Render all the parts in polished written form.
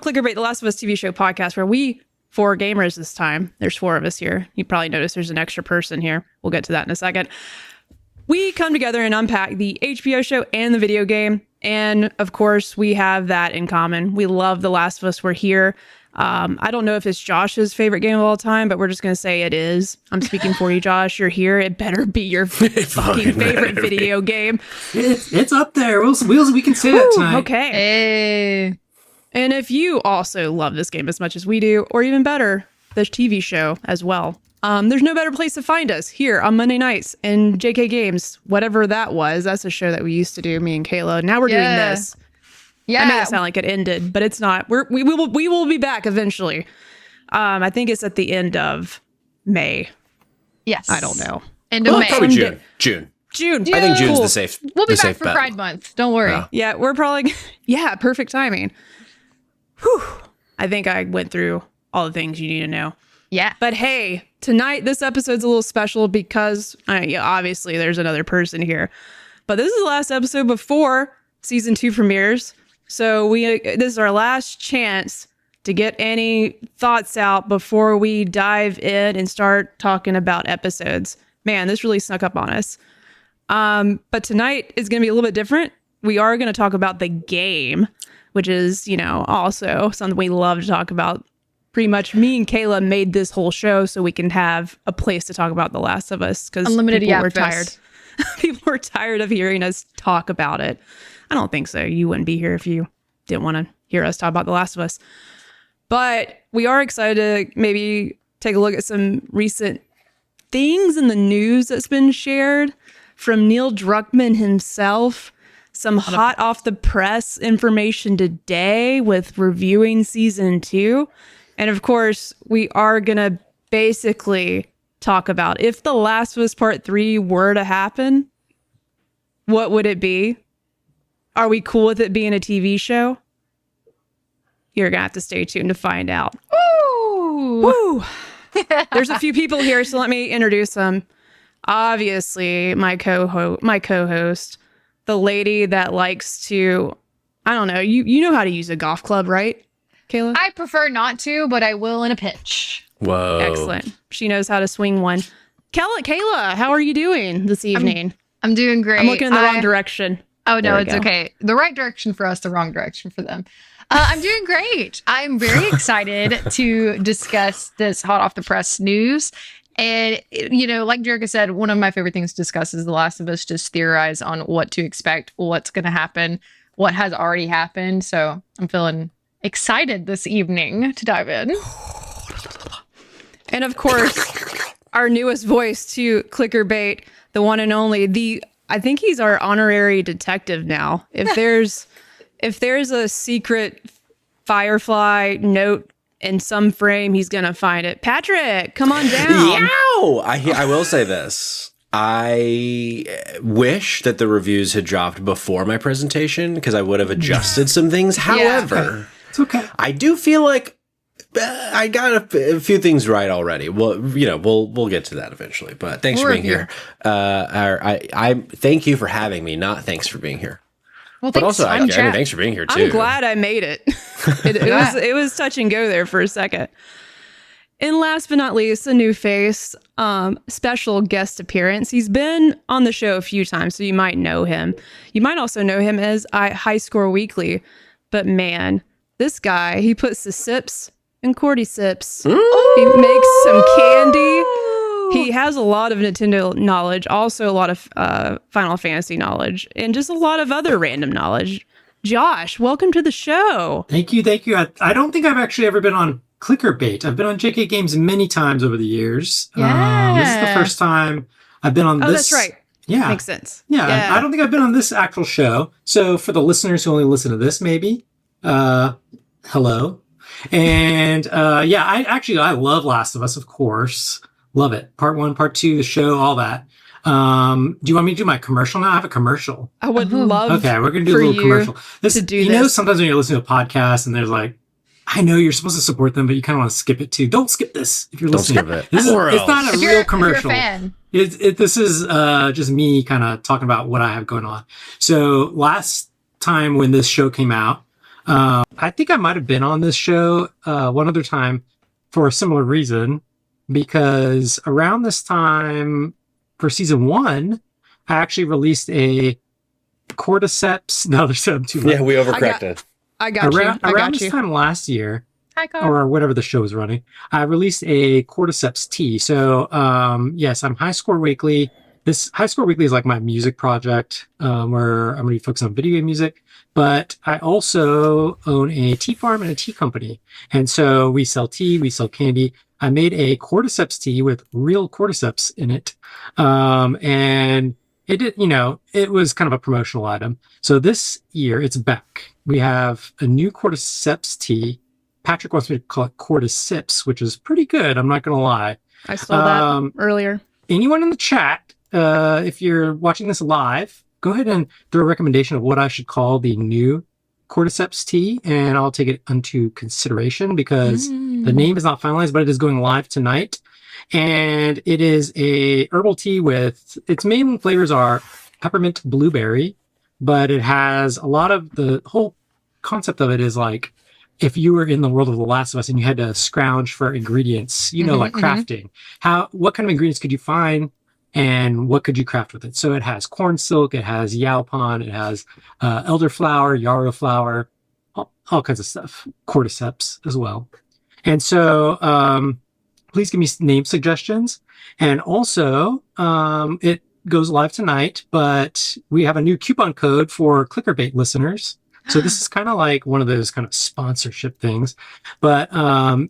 ClickerBait, the Last of Us TV show podcast, where we, 4 gamers this time, there's 4 of us here. You probably noticed there's an extra person here. We'll get to that in a second. We come together and unpack the HBO show and the video game. And of course, we have that in common. We love The Last of Us. We're here. I don't know if it's Josh's favorite game of all time, but we're just going to say it is. I'm speaking for you, Josh. You're here. It better be your fucking favorite video game. It's up there. We can say that tonight. Okay. Hey. And if you also love this game as much as we do, or even better, the TV show as well, there's no better place to find us here on Monday nights in JK Games, whatever that was. That's a show that we used to do, me and Kayla. Now we're doing this. Yeah. I made it sound like it ended, but it's not. We will be back eventually. I think it's at the end of May. Yes. I don't know. End of May. Probably June. June. I think June's Cool. the safe. We'll be the back safe for bet. Pride Month. Don't worry. Yeah, we're probably... Yeah, perfect timing. Whew. I think I went through all the things you need to know. Yeah. But hey, tonight, this episode's a little special because obviously there's another person here. But this is the last episode before season 2 premieres. So this is our last chance to get any thoughts out before we dive in and start talking about episodes. Man, this really snuck up on us. But tonight is going to be a little bit different. We are going to talk about the game, which is, also something we love to talk about. Pretty much me and Kayla made this whole show so we can have a place to talk about The Last of Us because people were tired. People were tired of hearing us talk about it. I don't think so. You wouldn't be here if you didn't want to hear us talk about The Last of Us. But we are excited to maybe take a look at some recent things in the news that's been shared from Neil Druckmann himself. Some hot off the press information today with reviewing season 2. And of course, we are going to basically talk about if The Last of Us Part 3 were to happen, what would it be? Are we cool with it being a TV show? You're going to have to stay tuned to find out. Ooh. Woo! There's a few people here, so let me introduce them. Obviously, my co-host, the lady that likes to, I don't know, you know how to use a golf club, right, Kayla? I prefer not to, but I will in a pinch. Whoa. Excellent. She knows how to swing one. Kayla, how are you doing this evening? I'm doing great. I'm looking in the wrong direction. Oh, no, There we it's go. okay. The right direction for us, the wrong direction for them. I'm doing great. I'm very excited to discuss this hot off the press news. And, like Jerica said, one of my favorite things to discuss is The Last of Us, just theorize on what to expect, what's going to happen, what has already happened. So I'm feeling excited this evening to dive in. And of course, our newest voice to ClickerBait, the one and only, I think he's our honorary detective now. If there's a secret Firefly note in some frame, he's gonna find it. Patrick, come on down. Yow! I will say this. I wish that the reviews had dropped before my presentation because I would have adjusted some things. However, It's okay. I do feel like I got a few things right already. Well, we'll get to that eventually. But thanks for being here. I thank you for having me. Not thanks for being here. Well, But thanks, also, thanks for being here too. I'm glad I made it. It was touch and go there for a second. And last but not least, a new face, special guest appearance. He's been on the show a few times, so you might know him. You might also know him as High Score Weekly. But man, this guy, he puts the sips in Cordy sips. Ooh. He makes some candy. He has a lot of Nintendo knowledge, also a lot of Final Fantasy knowledge, and just a lot of other random knowledge. Josh, welcome to the show. Thank you. I don't think I've actually ever been on ClickerBait. I've been on JK Games many times over the years. Yeah. This is the first time I've been on this. Oh, that's right. Yeah. Makes sense. Yeah. I don't think I've been on this actual show. So for the listeners who only listen to this, maybe, hello. And I love Last of Us, of course. Love it. Part 1, Part 2, the show, all that. Do you want me to do my commercial now? I have a commercial. I would love Okay, we're going to do a for little you commercial. to do this. Sometimes when you're listening to a podcast and there's like, I know you're supposed to support them, but you kind of want to skip it too. Don't skip this if you're listening. Skip it. It's not a If real you're commercial. a fan. This is just me kind of talking about what I have going on. So last time when this show came out, I think I might have been on this show one other time for a similar reason, because around this time for season 1, I actually released a cordyceps. No, I'm too late. Yeah, we overcorrected. I got you. Around this time last year, Hi, Carl. or whatever the show was running, I released a cordyceps tea. So, yes, I'm High Score Weekly. This High Score Weekly is like my music project, where I'm going to be focused on video game music. But I also own a tea farm and a tea company. And so we sell tea, we sell candy. I made a cordyceps tea with real cordyceps in it. And it did, it was kind of a promotional item. So this year it's back. We have a new cordyceps tea. Patrick wants me to call it cordyceps, which is pretty good. I'm not going to lie. I saw that earlier. Anyone in the chat, if you're watching this live, go ahead and throw a recommendation of what I should call the new cordyceps tea, and I'll take it into consideration because the name is not finalized, but it is going live tonight. And it is a herbal tea with, its main flavors are peppermint blueberry, but it has a lot of, the whole concept of it is like, if you were in the world of The Last of Us and you had to scrounge for ingredients, like crafting, what kind of ingredients could you find and what could you craft with it? So it has corn silk, it has yaupon, it has elderflower, yarrow flower, all kinds of stuff, cordyceps as well. And so please give me name suggestions. And also, it goes live tonight, but we have a new coupon code for ClickerBait listeners. So this is kind of like one of those kind of sponsorship things. But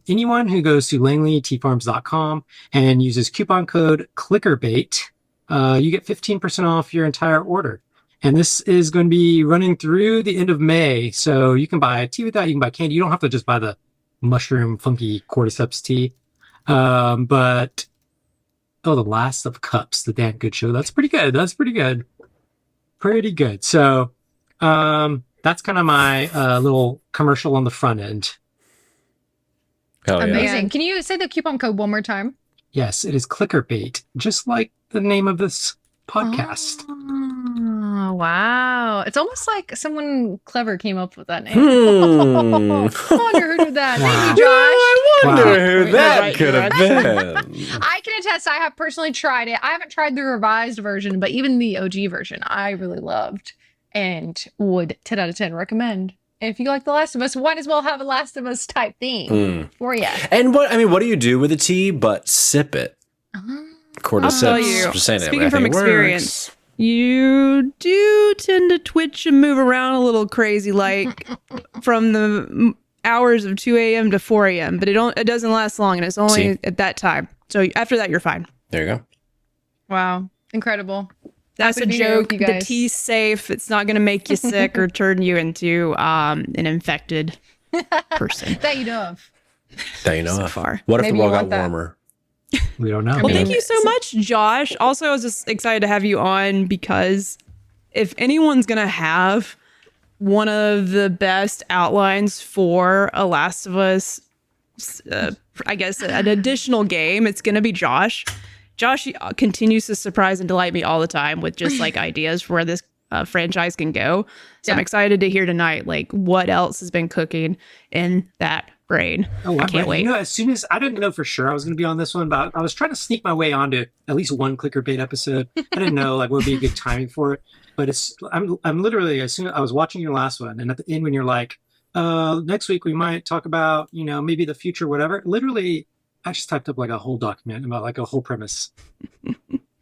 anyone who goes to langleyteafarms.com and uses coupon code ClickerBait, you get 15% off your entire order. And this is going to be running through the end of May. So you can buy tea with that. You can buy candy. You don't have to just buy the mushroom funky cordyceps tea. But the Last of Cups, the Dan Good show. That's pretty good. Pretty good. So that's kind of my little commercial on the front end. Hell yeah. Amazing. Can you say the coupon code one more time? Yes, it is ClickerBait, just like the name of this podcast. Oh, wow. It's almost like someone clever came up with that name. I wonder who did that. Wow. Thank you, Josh. I wonder who that Right, could have been. I can attest, I have personally tried it. I haven't tried the revised version, but even the OG version, I really loved and would 10 out of 10 recommend. If you like The Last of Us, might as well have a Last of Us type theme for you. And what do you do with the tea but sip it? Cordyceps. I'll tell you, Just saying speaking I from think it experience, works. you do tend to twitch and move around a little crazy, like from the hours of 2 a.m. to 4 a.m. But it doesn't last long, and it's only at that time. So after that, you're fine. There you go. Wow. Incredible. That's Happy a to be here with joke. you The guys. tea's safe. It's not going to make you sick or turn you into an infected person. That you know of. There you know. So far. What if Maybe the world you got want that. warmer? We don't know. Well, mean, thank you so much, Josh. Also, I was just excited to have you on because if anyone's going to have one of the best outlines for a Last of Us, I guess, an additional game, it's going to be Josh. Josh continues to surprise and delight me all the time with just like ideas for where this franchise can go. So I'm excited to hear tonight, like what else has been cooking in that brain. I can't wait. As soon as I didn't know for sure I was going to be on this one, but I was trying to sneak my way onto at least one ClickerBait episode. I didn't know like what would be a good timing for it, but I'm literally, as soon as I was watching your last one, and at the end when you're like, next week we might talk about maybe the future, whatever. Literally, I just typed up like a whole document about like a whole premise.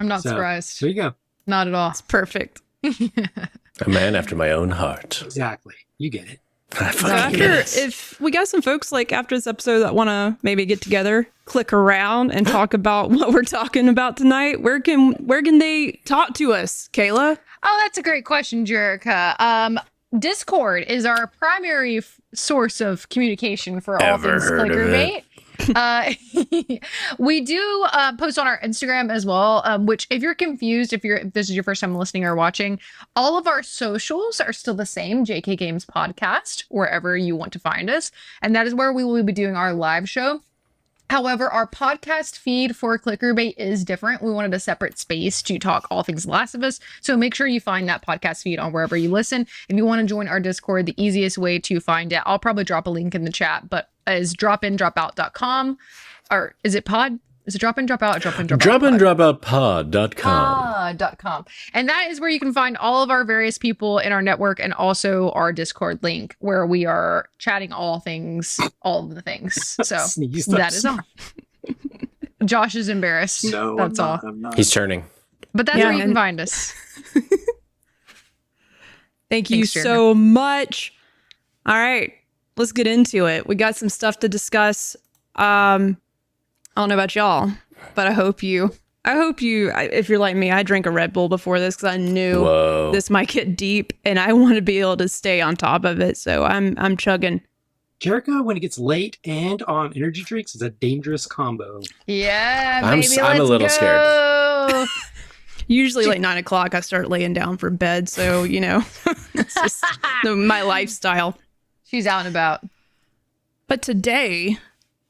I'm not surprised. There you go. Not at all. It's perfect. A man after my own heart. Exactly. You get it. If we got some folks like after this episode that want to maybe get together, click around and talk about what we're talking about tonight, where can they talk to us, Kayla? Oh, that's a great question, Jerica. Discord is our primary source of communication for all things ClickerBait. We do post on our Instagram as well, which if you're confused, if this is your first time listening or watching, all of our socials are still the same, JK Games Podcast, wherever you want to find us. And that is where we will be doing our live show. However, our podcast feed for ClickerBait is different. We wanted a separate space to talk all things Last of Us. So make sure you find that podcast feed on wherever you listen. If you want to join our Discord, the easiest way to find it, I'll probably drop a link in the chat, but is dropindropout.com. Or is it pod? Is it drop in, drop out, or drop in, drop out? Dropindropoutpod.com. And that is where you can find all of our various people in our network and also our Discord link where we are chatting all of the things. So that is all. Josh is embarrassed. No, that's all. I'm not. He's turning. But that's where you can find us. Thank you Thanks, Jeremy. so much. All right, let's get into it. We got some stuff to discuss. I don't know about y'all, but I hope you, if you're like me, I drank a Red Bull before this because I knew this might get deep and I want to be able to stay on top of it. So I'm chugging. Jericho, when it gets late and on energy drinks, is a dangerous combo. Yeah, I'm baby, a little scared. Usually like 9 o'clock, I start laying down for bed. So, it's just my lifestyle. She's out and about. But today,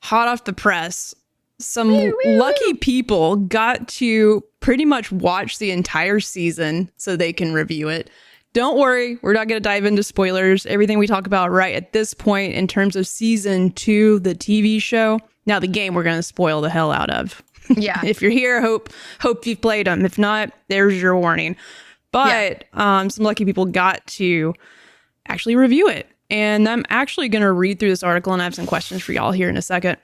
hot off the press, some lucky people got to pretty much watch the entire season so they can review it. Don't worry, we're not going to dive into spoilers. Everything we talk about right at this point in terms of season 2, the TV show. Now the game we're going to spoil the hell out of. Yeah. If you're here, hope you've played them. If not, there's your warning. But some lucky people got to actually review it. And I'm actually going to read through this article and I have some questions for y'all here in a second.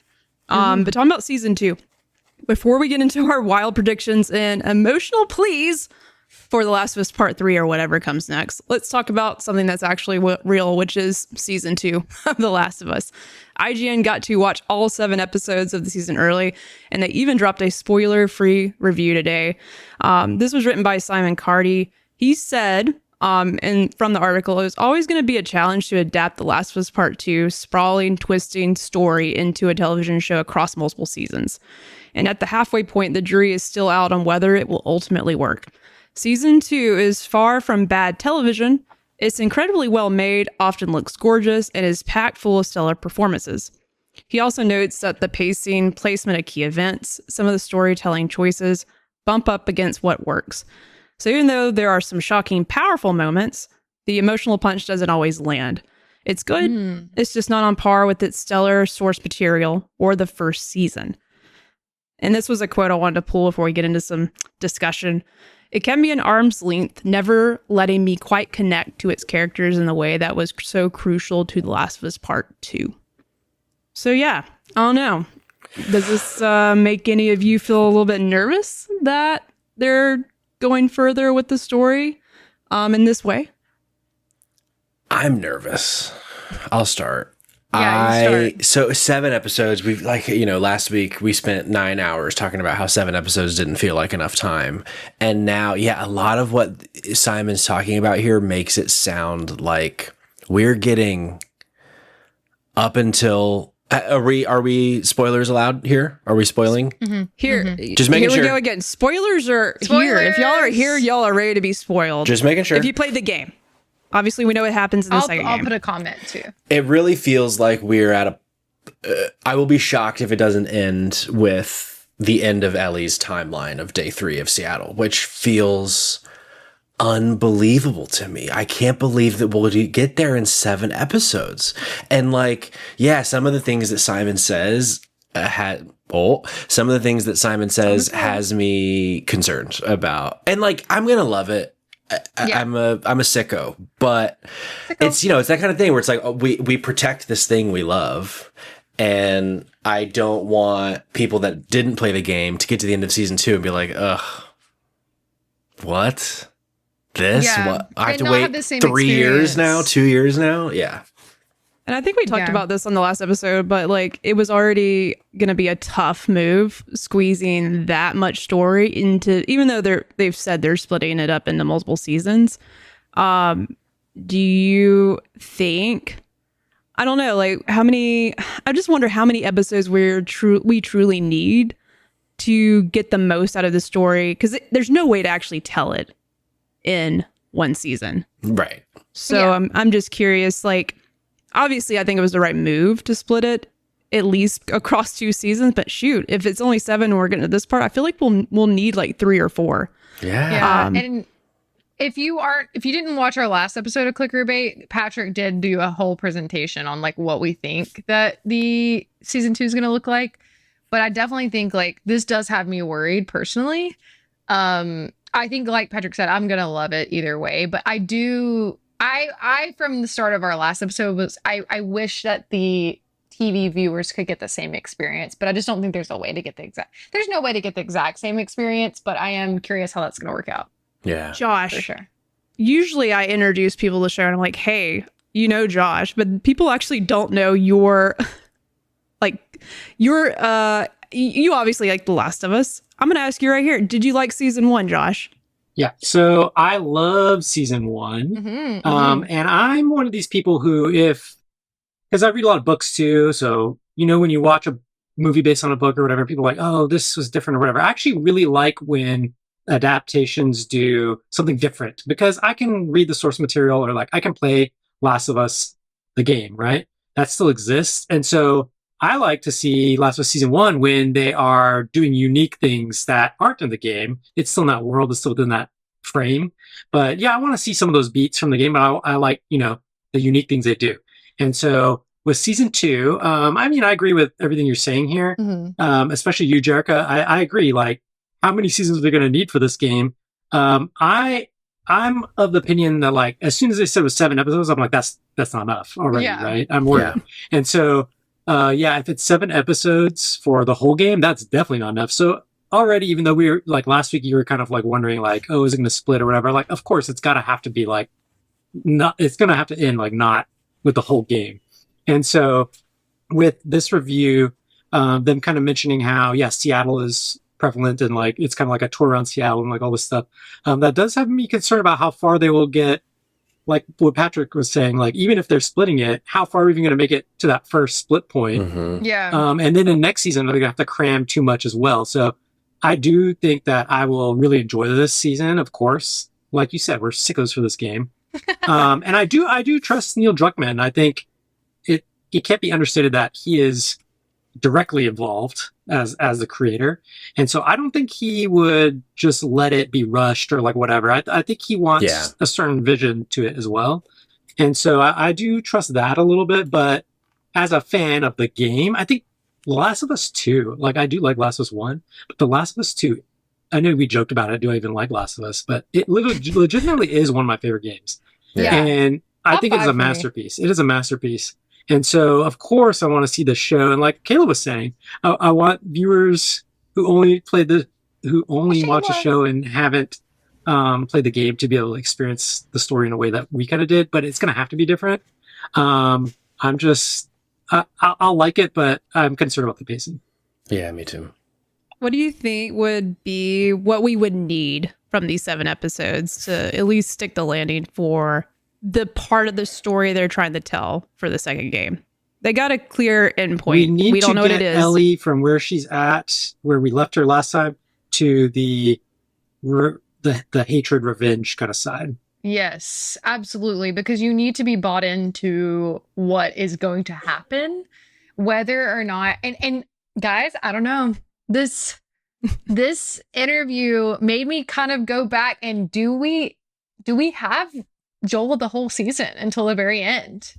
But talking about season 2, before we get into our wild predictions and emotional pleas for The Last of Us Part 3 or whatever comes next, let's talk about something that's actually real, which is season 2 of The Last of Us. IGN got to watch all 7 episodes of the season early, and they even dropped a spoiler-free review today. This was written by Simon Cardy. He said, and from the article, it was always going to be a challenge to adapt The Last of Us Part 2 sprawling, twisting story into a television show across multiple seasons. And at the halfway point, the jury is still out on whether it will ultimately work. Season 2 is far from bad television. It's incredibly well made, often looks gorgeous, and is packed full of stellar performances. He also notes that the pacing, placement of key events, some of the storytelling choices bump up against what works. So even though there are some shocking, powerful moments, the emotional punch doesn't always land. It's good. It's just not on par with its stellar source material or the first season. And this was a quote I wanted to pull before we get into some discussion. It can be an arm's length, never letting me quite connect to its characters in the way that was so crucial to The Last of Us Part 2. So yeah, I don't know. Does this make any of you feel a little bit nervous that they're going further with the story in this way? I'm nervous. I'll start. Yeah, So 7 episodes. We've last week we spent 9 hours talking about how 7 episodes didn't feel like enough time. And now, a lot of what Simon's talking about here makes it sound like we're getting up until are we spoilers allowed here? Are we spoiling? Here, Just making here we sure. go again. Spoilers are here. If y'all are here, y'all are ready to be spoiled. Just making sure. If you played the game. Obviously, we know what happens in the second I'll game. put a comment too. It really feels like we're at I will be shocked if it doesn't end with the end of Ellie's timeline of day 3 of Seattle, which feels unbelievable to me. I can't believe that we'll get there in 7 episodes. And some of the things that Simon says has me concerned about. And I'm going to love it. I'm a sicko, but it's it's that kind of thing where it's like we protect this thing we love, and I don't want people that didn't play the game to get to the end of season 2 and be like, ugh, what? This? Yeah. What? I have And to not wait have the same 3 years now, experience. 2 years now? Yeah. And I think we talked about this on the last episode, but it was already going to be a tough move squeezing that much story into, even though they've said they're splitting it up into multiple seasons. Do you think, I don't know, I just wonder how many episodes we truly need to get the most out of the story, because there's no way to actually tell it in one season. Right. So I'm just curious, obviously, I think it was the right move to split it at least across 2 seasons. But shoot, if it's only 7 and we're getting to this part, I feel like we'll need like 3 or 4. Yeah. And if you didn't watch our last episode of ClickerBait, Patrick did do a whole presentation on like what we think that the season 2 is going to look like. But I definitely think like this does have me worried personally. I think like Patrick said, I'm going to love it either way. But I from the start of our last episode I wish that the TV viewers could get the same experience, but I just don't think there's no way to get the exact same experience. But I am curious how that's going to work out. Yeah. Josh, For sure. Usually I introduce people to the show and I'm like, hey, you know Josh, but people actually don't know you obviously like The Last of Us. I'm going to ask you right here. Did you like season 1, Josh? Yeah. So I love season 1. And I'm one of these people who, because I read a lot of books too. So, when you watch a movie based on a book or whatever, people are like, oh, this was different or whatever. I actually really like when adaptations do something different, because I can read the source material, or like I can play Last of Us, the game, right? That still exists. And so I like to see Last of Us season 1 when they are doing unique things that aren't in the game. It's still in that world, it's still within that frame. But yeah, I want to see some of those beats from the game, but I like, the unique things they do. And so with season 2, I agree with everything you're saying here, especially you, Jerica. I agree. Like, how many seasons are they going to need for this game? I'm of the opinion that like, as soon as they said it was 7 episodes, I'm like, that's not enough already, right? I'm worried. Yeah. And so, if it's 7 episodes for the whole game, that's definitely not enough. So already, even though we were like last week, you were kind of like wondering like, oh, is it going to split or whatever? Like, of course, it's got to have to be like, it's going to have to end like not with the whole game. And so with this review, them kind of mentioning how, Seattle is prevalent and like, it's kind of like a tour around Seattle and like all this stuff. That does have me concerned about how far they will get, like what Patrick was saying, like, even if they're splitting it, how far are we even going to make it to that first split point? Yeah. And then in next season, they're going to have to cram too much as well. So I do think that I will really enjoy this season. Of course, like you said, we're sickos for this game. And I do trust Neil Druckmann. I think it can't be understated that he is directly involved as the creator. And so I don't think he would just let it be rushed or like whatever. I think he wants a certain vision to it as well. And so I do trust that a little bit, but as a fan of the game, I think Last of Us 2, like I do like Last of Us 1, but The Last of Us 2, I know we joked about it. Do I even like Last of Us? But it legitimately is one of my favorite games. Yeah. And I think it's a masterpiece. It is a masterpiece. And so, of course, I want to see the show. And like Kayla was saying, I want viewers who only watch the show and haven't played the game to be able to experience the story in a way that we kind of did. But it's going to have to be different. I'll like it, but I'm concerned about the pacing. Yeah, me too. What do you think would be what we would need from these 7 episodes to at least stick the landing for the part of the story they're trying to tell for the second game? They got a clear endpoint. We don't know what it is. Ellie from where she's at, where we left her last time, to the hatred, revenge kind of side. Yes, absolutely. Because you need to be bought into what is going to happen, whether or not. And guys, I don't know. This interview made me kind of go back and do we have Joel the whole season until the very end?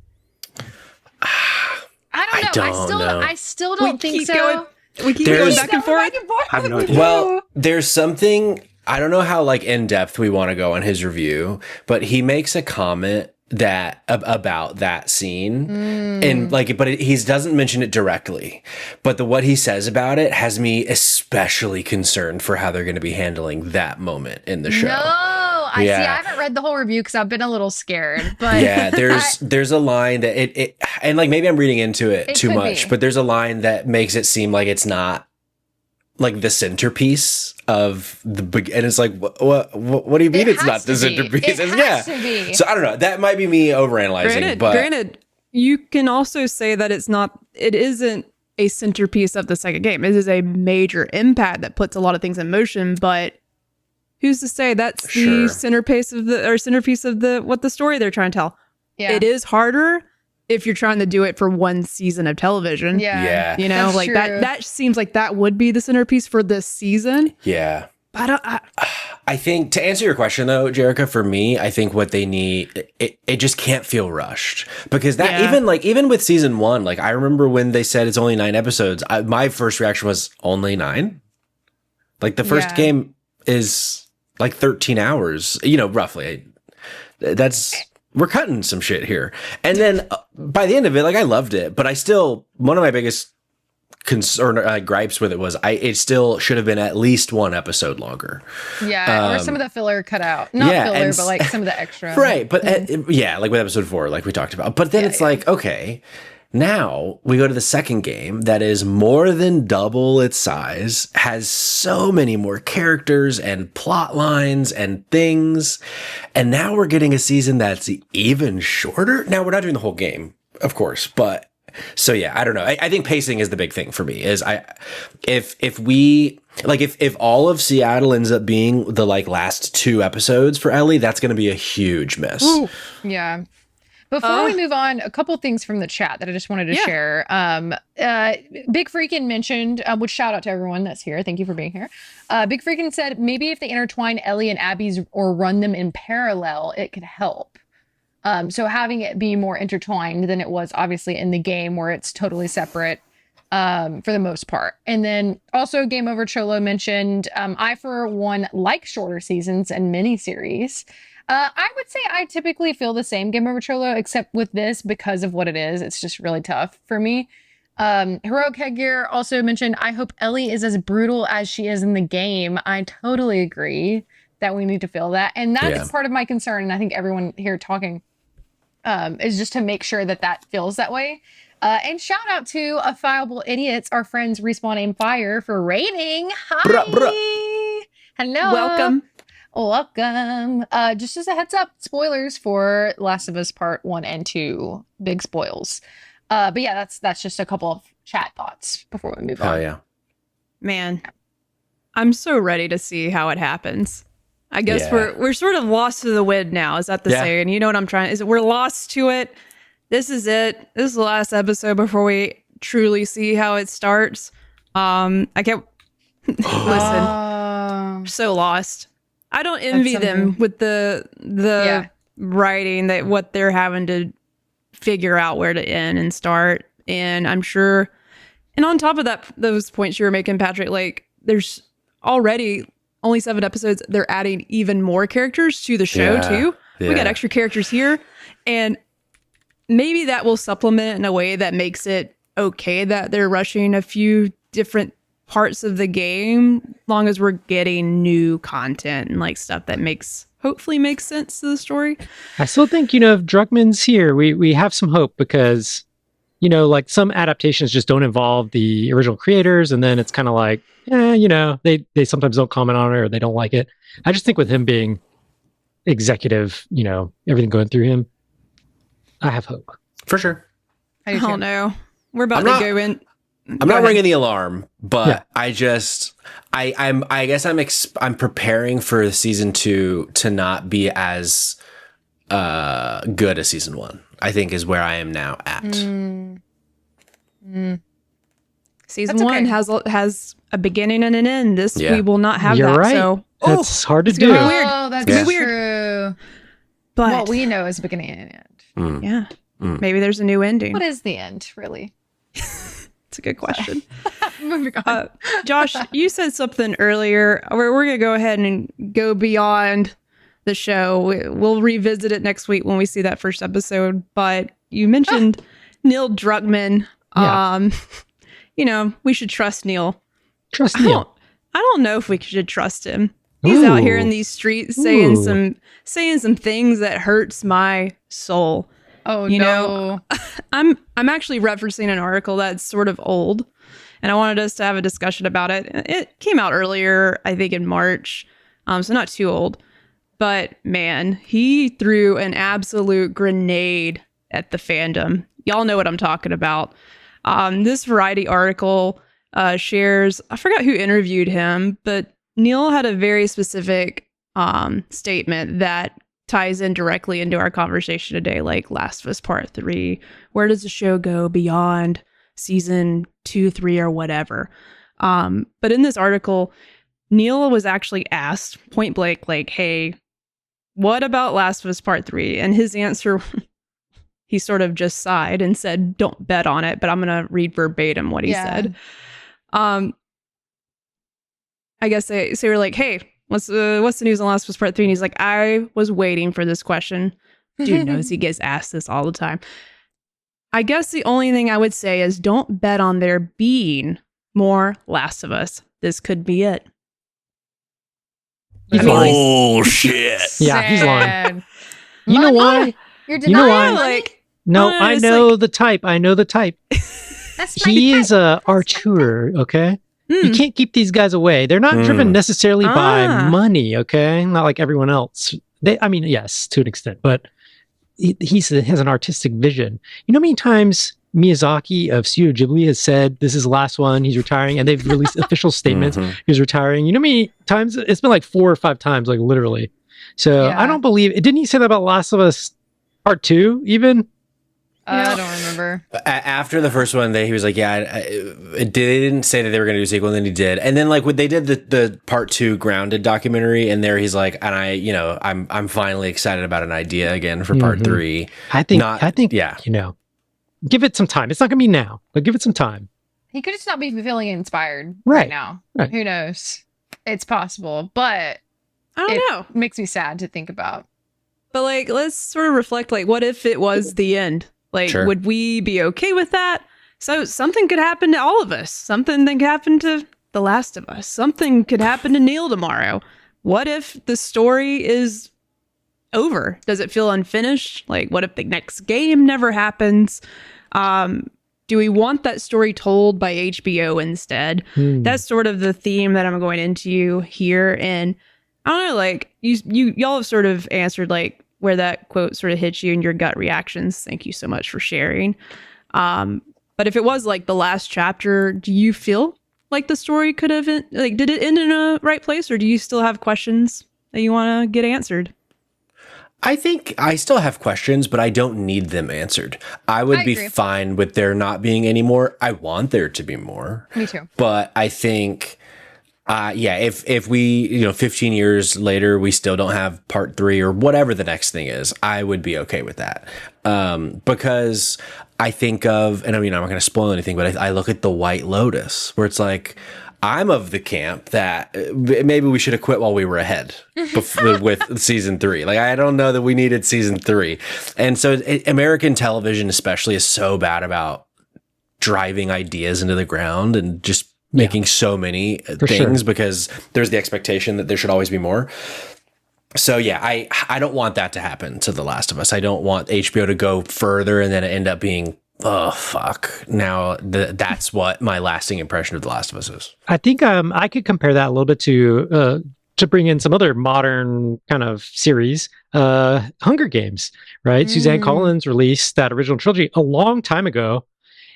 I don't know. I still don't think so. We keep going back and forth. I have no idea. Well, there's something, I don't know how like in depth we want to go on his review, but he makes a comment that about that scene and like, but he doesn't mention it directly, but what he says about it has me especially concerned for how they're going to be handling that moment in the show. No, I haven't read the whole review because I've been a little scared, but yeah, there's a line that it and like maybe I'm reading into it too much, but there's a line that makes it seem like it's not like the centerpiece of the and it's like what do you mean it's not the centerpiece? It has to be. So I don't know, that might be me overanalyzing. Granted, you can also say that it isn't a centerpiece of the second game. It is a major impact that puts a lot of things in motion, but who's to say that's the centerpiece of the what the story they're trying to tell? Yeah. It is harder, if you're trying to do it for one season of television. Yeah. You know, That's like true. that seems like that would be the centerpiece for this season. Yeah. But I think to answer your question though, Jerica, for me, I think what they need, it just can't feel rushed because that even with season 1, like I remember when they said it's only 9 episodes, my first reaction was only 9. Like the first game is like 13 hours, you know, roughly. We're cutting some shit here. And then by the end of it, like I loved it, but one of my biggest concern gripes with it was it still should have been at least 1 episode longer. Yeah, or some of the filler cut out. Not filler, but like some of the extra. Right, but like with episode 4, like we talked about. But then it's like, okay, now we go to the second game that is more than double its size, has so many more characters and plot lines and things. And now we're getting a season that's even shorter. Now we're not doing the whole game, of course, but so yeah, I don't know. I think pacing is the big thing for me. Is if all of Seattle ends up being the like last 2 episodes for Ellie, that's going to be a huge miss. Ooh, yeah. Before we move on, a couple things from the chat that I just wanted to share. Big Freakin' mentioned, which shout out to everyone that's here. Thank you for being here. Big Freakin' said maybe if they intertwine Ellie and Abby's or run them in parallel, it could help. So having it be more intertwined than it was obviously in the game where it's totally separate for the most part. And then also Game Over Cholo mentioned, I for one like shorter seasons and miniseries. I would say I typically feel the same, Game Over Cholo, except with this because of what it is. It's just really tough for me. Heroic Headgear also mentioned, I hope Ellie is as brutal as she is in the game. I totally agree that we need to feel that. And that is part of my concern. And I think everyone here talking is just to make sure that that feels that way. And shout out to Fileable Idiots, our friends Respawn Aim Fire, for rating. Hi. Bruh. Hello. Welcome. Just as a heads up, spoilers for Last of Us Part 1 and 2. Big spoils. But yeah, that's just a couple of chat thoughts before we move on. Oh yeah. man, I'm so ready to see how it happens. I guess we're sort of lost to the wind now. Is that the saying? You know what I'm trying? Is it we're lost to it? This is it. This is the last episode before we truly see how it starts. I can't listen. So lost. I don't envy them with the writing that what they're having to figure out where to end and start. And I'm sure. And on top of that, those points you were making, Patrick, like there's already only 7 episodes. They're adding even more characters to the show too. We got extra characters here, and maybe that will supplement in a way that makes it okay that they're rushing a few different parts of the game, long as we're getting new content and like stuff that hopefully makes sense to the story. I still think, if Druckmann's here, we have some hope because, like some adaptations just don't involve the original creators. And then it's kind of like, they sometimes don't comment on it or they don't like it. I just think with him being executive, everything going through him, I have hope. For sure. I don't know. We're about to go in. I'm not ringing the alarm, but I guess I'm preparing for season 2 to not be as good as season 1. I think is where I am now at. Season 1 has a beginning and an end. We will not have You're that. Right. So that's hard to do. Weird. Oh, that's weird. true. But what we know is beginning and end. Yeah. Maybe there's a new ending. What is the end, really? It's a good question. Moving on. Josh, you said something earlier. We're going to go ahead and go beyond the show. We'll revisit it next week when we see that first episode. But you mentioned Neil Druckmann. Yeah. We should trust Neil. Trust Neil. I don't know if we should trust him. He's out here in these streets saying some things that hurts my soul. Oh, no. I'm actually referencing an article that's sort of old, and I wanted us to have a discussion about it. It came out earlier, I think in March, so not too old. But man, he threw an absolute grenade at the fandom. Y'all know what I'm talking about. This Variety article shares, I forgot who interviewed him, but Neil had a very specific statement that ties in directly into our conversation today, like Last of Us Part 3. Where does the show go beyond season 2, 3, or whatever? But in this article, Neil was actually asked point blank, like, hey, what about Last of Us Part 3? And his answer, he sort of just sighed and said, don't bet on it, but I'm going to read verbatim what he said. I guess they were like, hey, what's the news on Last of Us Part 3? And he's like, I was waiting for this question. Dude knows he gets asked this all the time. I guess the only thing I would say is don't bet on there being more Last of Us. This could be it. He's lying. Oh shit! Yeah, he's lying. You Money? know why? You're You know denying why? money? Like, No, no, I it's know like- the type. I know the type. That's my He type. is a archer, okay? You can't keep these guys away. They're not driven necessarily by money, okay? Not like everyone else. I mean, yes, to an extent, but he has an artistic vision. You know how many times Miyazaki of Studio Ghibli has said this is the last one, he's retiring, and they've released official statements, he's retiring. You know how many times? It's been like 4 or 5 times, like literally. So Yeah. I don't believe, didn't he say that about Last of Us Part 2 even? I don't remember. After the first one, he was like, "Yeah, they didn't say that they were going to do a sequel, and then he did." And then, like, when they did the Part 2 Grounded documentary, and there he's like, "And I'm finally excited about an idea again for Part 3." I think, yeah. Give it some time. It's not going to be now, but give it some time. He could just not be feeling inspired Right. right now. Right. Who knows? It's possible, but I don't it know. makes me sad to think about. But like, let's sort of reflect, like, what if it was the end? Like, Sure. would we be okay with that? So something could happen to all of us. Something that could happen to The Last of Us. Something could happen to Neil tomorrow. What if the story is over? Does it feel unfinished? Like, what if the next game never happens? Do we want that story told by HBO instead? That's sort of the theme that I'm going into here. And I don't know, like, y'all have sort of answered, like, where that quote sort of hits you in your gut reactions. Thank you so much for sharing. But if it was like the last chapter, do you feel like the story could have, like, did it end in a right place, or do you still have questions that you want to get answered? I think I still have questions, but I don't need them answered. I would be agree. fine with there not being any more. I want there to be more. Me too. But I think, if we, 15 years later, we still don't have Part 3 or whatever the next thing is, I would be okay with that. Because I think of, and I mean, I'm not going to spoil anything, but I look at The White Lotus, where it's like, I'm of the camp that maybe we should have quit while we were ahead with season 3. Like, I don't know that we needed season 3. And so American television especially is so bad about driving ideas into the ground and just making so many things because there's the expectation that there should always be more. So yeah, I don't want that to happen to The Last of Us. I don't want HBO to go further and then it end up being, oh fuck, now that's what my lasting impression of The Last of Us is. I think I could compare that a little bit to bring in some other modern kind of series, Hunger Games, right? Suzanne Collins released that original trilogy a long time ago,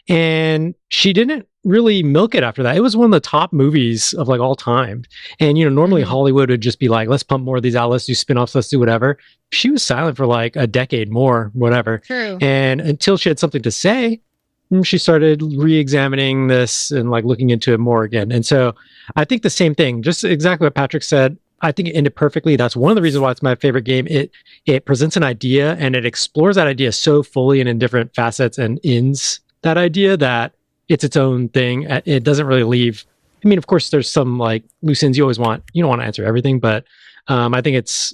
and she didn't really milk it after that. It was one of the top movies of like all time. And, normally Hollywood would just be like, let's pump more of these out. Let's do spin-offs. Let's do whatever. She was silent for like a decade more, whatever. True. And until she had something to say, she started re-examining this and like looking into it more again. And so I think the same thing, just exactly what Patrick said. I think it ended perfectly. That's one of the reasons why it's my favorite game. It presents an idea and it explores that idea so fully and in different facets and ends that idea that it's its own thing. It doesn't really leave. I mean, of course, there's some like loose ends you don't want to answer everything, but I think it's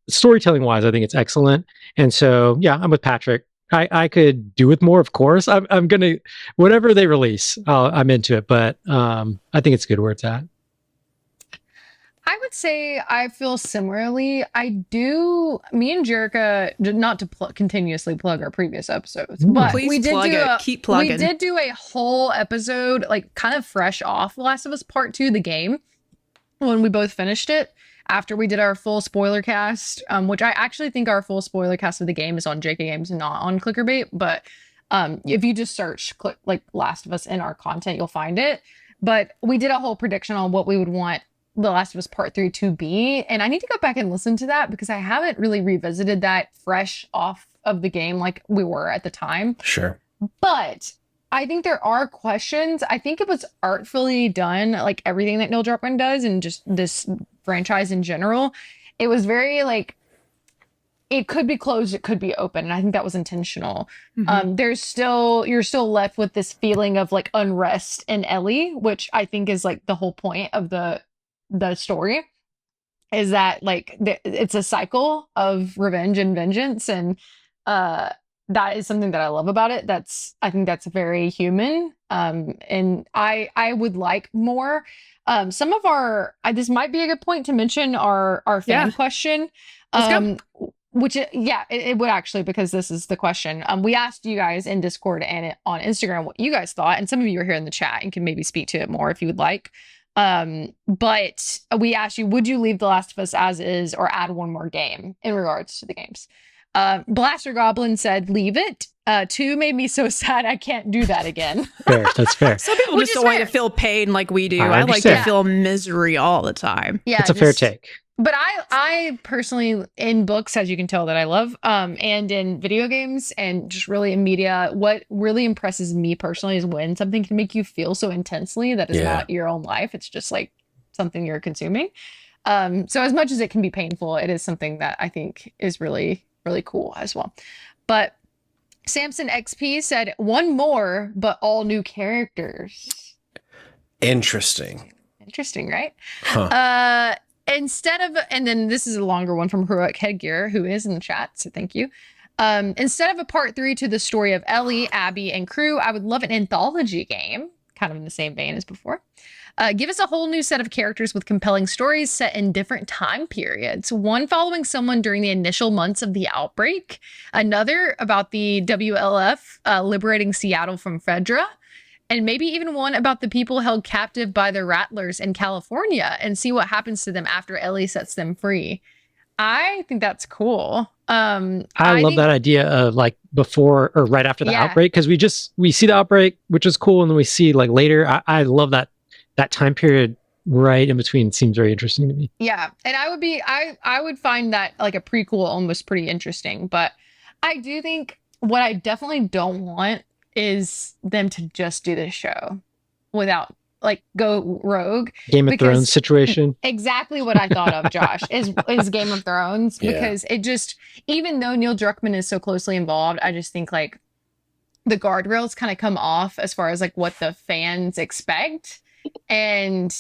storytelling wise, I think it's excellent. And so, yeah, I'm with Patrick. I could do with more, of course. I'm going to, whatever they release, I'm into it, but I think it's good where it's at. I would say I feel similarly. Me and Jerica, not to continuously plug our previous episodes, but Please we did plug do it. Keep plugging. We did do a whole episode, like kind of fresh off The Last of Us Part 2, the game, when we both finished it after we did our full spoiler cast, which I actually think our full spoiler cast of the game is on JK Games and not on ClickerBait. But if you just search like Last of Us in our content, you'll find it. But we did a whole prediction on what we would want The Last of Us Part 3 to be. And I need to go back and listen to that because I haven't really revisited that fresh off of the game like we were at the time. Sure. But I think there are questions. I think it was artfully done, like everything that Neil Druckmann does and just this franchise in general. It was very like, it could be closed, it could be open. And I think that was intentional. You're still left with this feeling of like unrest in Ellie, which I think is like the whole point of the story, is that like it's a cycle of revenge and vengeance. And that is something that I love about it. I think that's very human. And I would like more. Some of this might be a good point to mention our fan question. Which, it would actually, because this is the question. We asked you guys in Discord and on Instagram what you guys thought, and some of you are here in the chat and can maybe speak to it more if you would like. But we asked you, would you leave The Last of Us as is or add one more game in regards to the games? Blaster Goblin said, leave it. 2 made me so sad I can't do that again. Fair, that's fair. Some people just don't like to feel pain like we do. I like to feel misery all the time. Yeah, it's a fair take. But I personally, in books, as you can tell that I love, and in video games and just really in media, what really impresses me personally is when something can make you feel so intensely that is not your own life. It's just like something you're consuming. So as much as it can be painful, it is something that I think is really, really cool as well. But Samson XP said, one more, but all new characters. Interesting, right? Huh. Instead of, and then this is a longer one from Heroic Headgear, who is in the chat, so thank you. Instead of a part 3 to the story of Ellie, Abby, and crew, I would love an anthology game, kind of in the same vein as before. Give us a whole new set of characters with compelling stories set in different time periods. One following someone during the initial months of the outbreak, another about the WLF liberating Seattle from Fedra, and maybe even one about the people held captive by the Rattlers in California and see what happens to them after Ellie sets them free. I think that's cool. I love that idea of like before or right after the outbreak, because we see the outbreak, which is cool, and then we see like later. I love that time period right in between. Seems very interesting to me. Yeah, and I would find that like a prequel almost pretty interesting. But I do think what I definitely don't want is them to just do this show without like go rogue. Game of Thrones situation. Exactly what I thought of, Josh, is Game of Thrones, because it just, even though Neil Druckmann is so closely involved, I just think like the guardrails kind of come off as far as like what the fans expect. And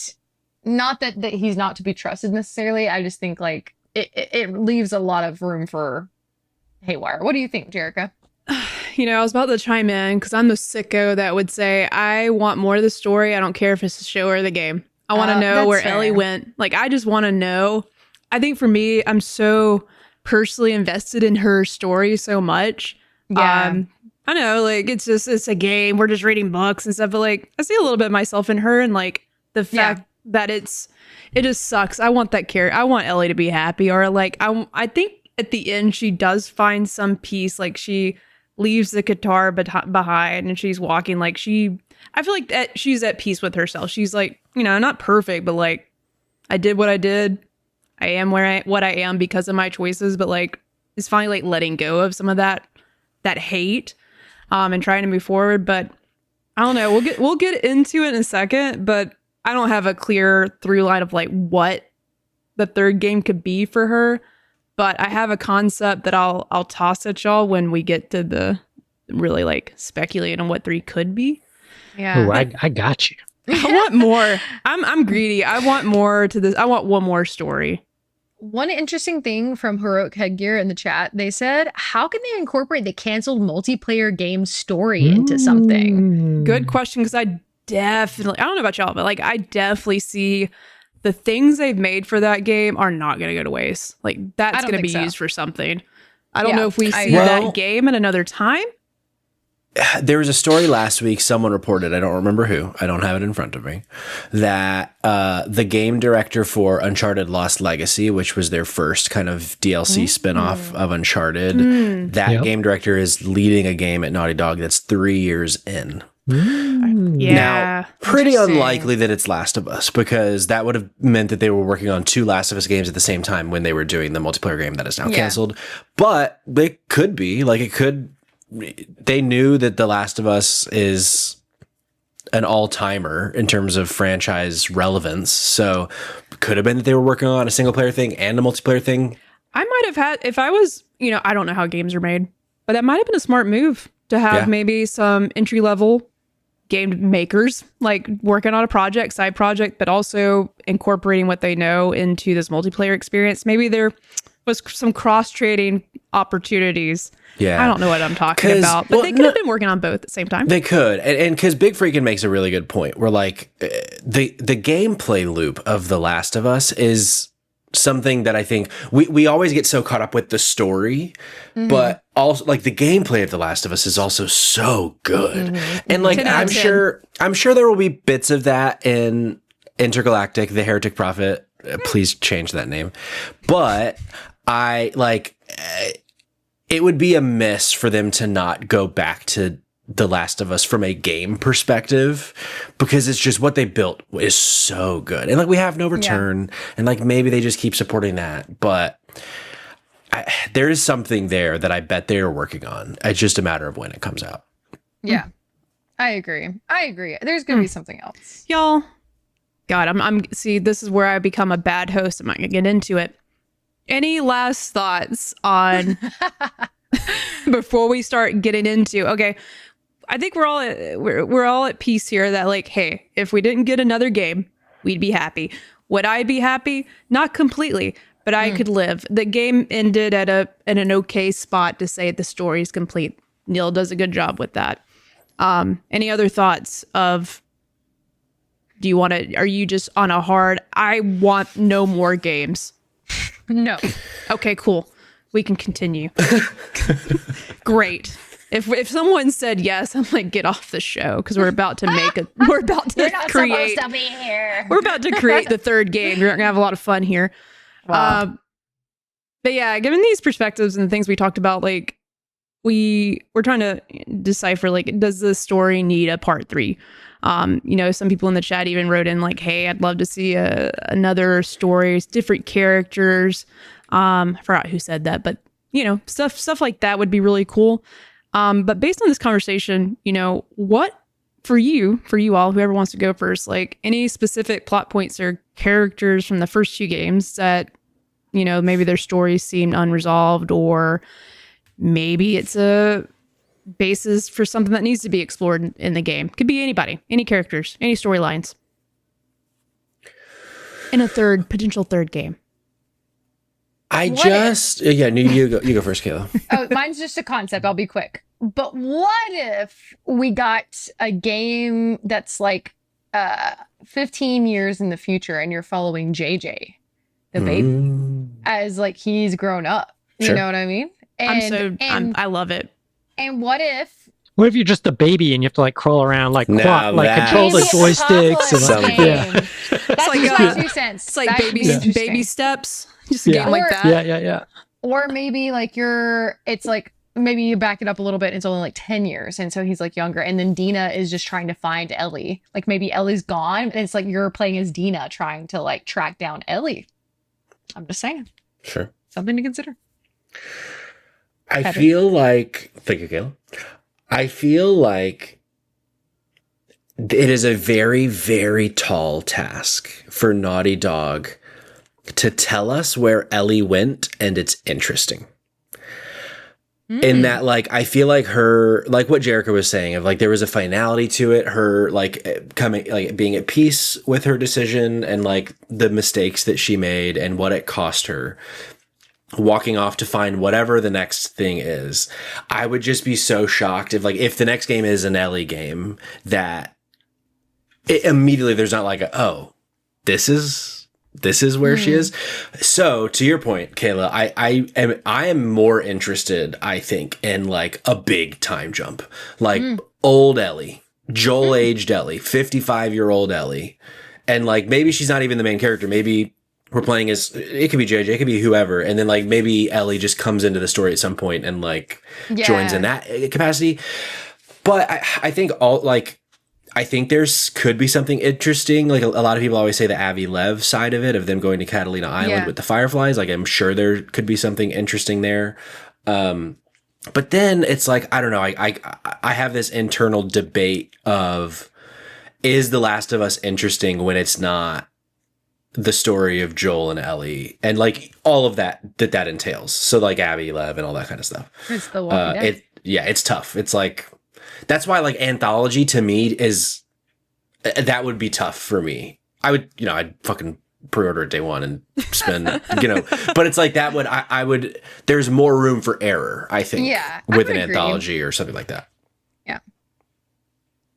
not that he's not to be trusted necessarily. I just think like it leaves a lot of room for haywire. What do you think, Jerica? I was about to chime in because I'm the sicko that would say, I want more of the story. I don't care if it's the show or the game. I want to know where Ellie went. Like, I just want to know. I think for me, I'm so personally invested in her story so much. Yeah. I know, like, it's a game. We're just reading books and stuff. But, like, I see a little bit of myself in her, and, like, the fact that it just sucks. I want that character. I want Ellie to be happy. Or, like, I think at the end, she does find some peace. Like, she leaves the guitar behind and she's walking like I feel like that she's at peace with herself. She's like, not perfect, but like, I did what I did. I am what I am because of my choices, but like, it's finally like letting go of some of that hate, and trying to move forward. But I don't know. We'll get into it in a second, but I don't have a clear through line of like what the third game could be for her. But I have a concept that I'll toss at y'all when we get to the really like speculate on what 3 could be. Yeah, ooh, I got you. I want more. I'm greedy. I want more to this. I want one more story. One interesting thing from Heroic Headgear in the chat, they said, how can they incorporate the canceled multiplayer game story into something? Good question, because I don't know about y'all, but like I definitely see the things they've made for that game are not going to go to waste. Like, that's going to be used for something. I don't know if we see that game at another time. There was a story last week, someone reported, I don't remember who, I don't have it in front of me, that the game director for Uncharted Lost Legacy, which was their first kind of DLC spinoff of Uncharted, that game director is leading a game at Naughty Dog that's 3 years in. Yeah. Now, pretty Interesting. unlikely that it's Last of Us, because that would have meant that they were working on 2 Last of Us games at the same time when they were doing the multiplayer game that is now Yeah. canceled. But it could be. Like, it could... They knew that The Last of Us is an all-timer in terms of franchise relevance. So, could have been that they were working on a single-player thing and a multiplayer thing. I might have had, if I was, I don't know how games are made, but that might have been a smart move to have maybe some entry level game makers like working on a project, side project, but also incorporating what they know into this multiplayer experience. Maybe there was some cross trading opportunities. Yeah. I don't know what I'm talking about, but they could have been working on both at the same time. They could. And because Big Freakin' makes a really good point where, like, the gameplay loop of The Last of Us is something that I think we always get so caught up with the story, but also like the gameplay of The Last of Us is also so good. And like 10 out of 10. I'm sure there will be bits of that in Intergalactic, the Heretic Prophet. Please change that name. But I like it would be a miss for them to not go back to The Last of Us from a game perspective, because it's just what they built is so good. And like, we have no return, and like, maybe they just keep supporting that. But there is something there that I bet they are working on. It's just a matter of when it comes out. Yeah. I agree. There's going to be something else. Y'all, God, I'm see, this is where I become a bad host. I'm not gonna get into it. Any last thoughts on before we start getting into, okay, I think we're all at peace here that like, hey, if we didn't get another game, we'd be happy. Would I be happy? Not completely, but I could live. The game ended at an okay spot to say the story is complete. Neil does a good job with that. Any other thoughts of, are you just on a hard, I want no more games? No. Okay, cool. We can continue. Great. If someone said yes, I'm like, get off the show, because we're about to You're not supposed to be here. we're about to create the third game. We're gonna have a lot of fun here. Wow. But yeah, given these perspectives and the things we talked about, like we're trying to decipher, like, does the story need a part 3? Some people in the chat even wrote in like, hey, I'd love to see another story, different characters. I forgot who said that, but stuff like that would be really cool. But based on this conversation, what for you all, whoever wants to go first, like any specific plot points or characters from the first 2 games that, maybe their stories seemed unresolved, or maybe it's a basis for something that needs to be explored in the game. Could be anybody, any characters, any storylines in a potential third game. You go first, Kayla. Oh, mine's just a concept. I'll be quick. But what if we got a game that's like 15 years in the future, and you're following JJ, the baby, as like he's grown up? You Sure. know what I mean? And I love it. And what if What if you're just a baby and you have to like crawl around, like Now control the Maybe a joysticks? And, Something. game. yeah. That's like, just my 2 cents. It's like That'd be interesting. baby steps. Just a Yeah. game like Or- that. Yeah. Or maybe like it's like, maybe you back it up a little bit. It's only like 10 years. And so he's like younger. And then Dina is just trying to find Ellie. Like maybe Ellie's gone. And it's like you're playing as Dina trying to like track down Ellie. I'm just saying. Sure. Something to consider. I Better. feel like, thank you, Kayla. I feel like it is a very, very tall task for Naughty Dog to tell us where Ellie went, and it's interesting. In that, like, I feel like her, like what Jericho was saying, of like there was a finality to it, her like being at peace with her decision and like the mistakes that she made and what it cost her, walking off to find whatever the next thing is. I would just be so shocked if the next game is an Ellie game, that it immediately there's not like this is where she is. So to your point, Kayla, I am more interested, I think, in like a big time jump, like old Ellie, Joel aged Ellie, 55-year-old Ellie. And like, maybe she's not even the main character. Maybe we're playing as, it could be JJ, it could be whoever. And then like, maybe Ellie just comes into the story at some point and like joins in that capacity. But I think I think there's could be something interesting. Like a lot of people always say the Avi Lev side of it, of them going to Catalina Island with the Fireflies. Like I'm sure there could be something interesting there. But then it's like, I don't know. I have this internal debate of, is The Last of Us interesting when it's not the story of Joel and Ellie and like all of that entails. So like Abby, Lev, and all that kind of stuff. It's the Walking Dead. It's tough. It's like, that's why like anthology to me is, that would be tough for me. I would, I'd fucking pre-order it day one and spend, but it's like that would, I would, there's more room for error, I think, with an anthology or something like that. Yeah.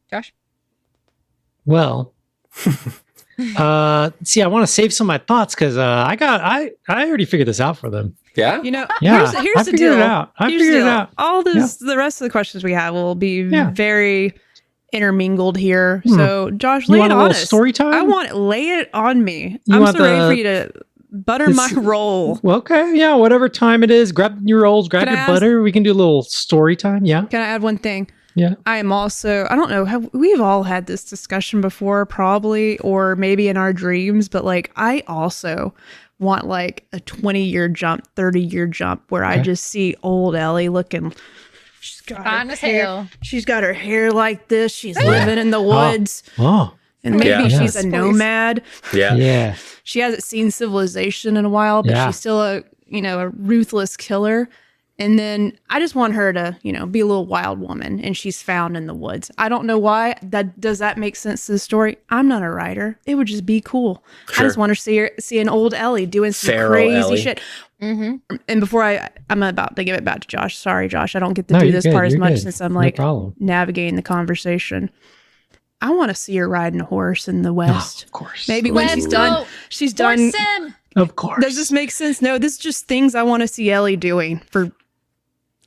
Josh? Well, see, I want to save some of my thoughts because I already figured this out for them. Yeah. Here's the deal. I figured it out. All this, the rest of the questions we have will be very intermingled here. So, Josh, lay it on us. Story time? Lay it on me. I'm so ready for you to butter my roll. Well, okay, yeah, whatever time it is, grab your rolls, grab your butter. We can do a little story time. Yeah. Can I add one thing? Yeah. I am also, I don't know, we've all had this discussion before, probably, or maybe in our dreams, but like, I also want like a 20-year jump, 30-year jump where I just see old Ellie looking, she's got her hair like this. She's living in the woods. And maybe she's a nomad. Yeah. She hasn't seen civilization in a while, but she's still a ruthless killer. And then I just want her to, be a little wild woman, and she's found in the woods. I don't know why. Does that make sense to the story? I'm not a writer. It would just be cool. Sure. I just want to see an old Ellie doing some crazy shit. Mm-hmm. And before I'm about to give it back to Josh. Sorry, Josh. I don't get to do this part as much since I'm like navigating the conversation. I want to see her riding a horse in the West. Of course. Maybe when she's done. She's done. Of course. Does this make sense? No, this is just things I want to see Ellie doing. For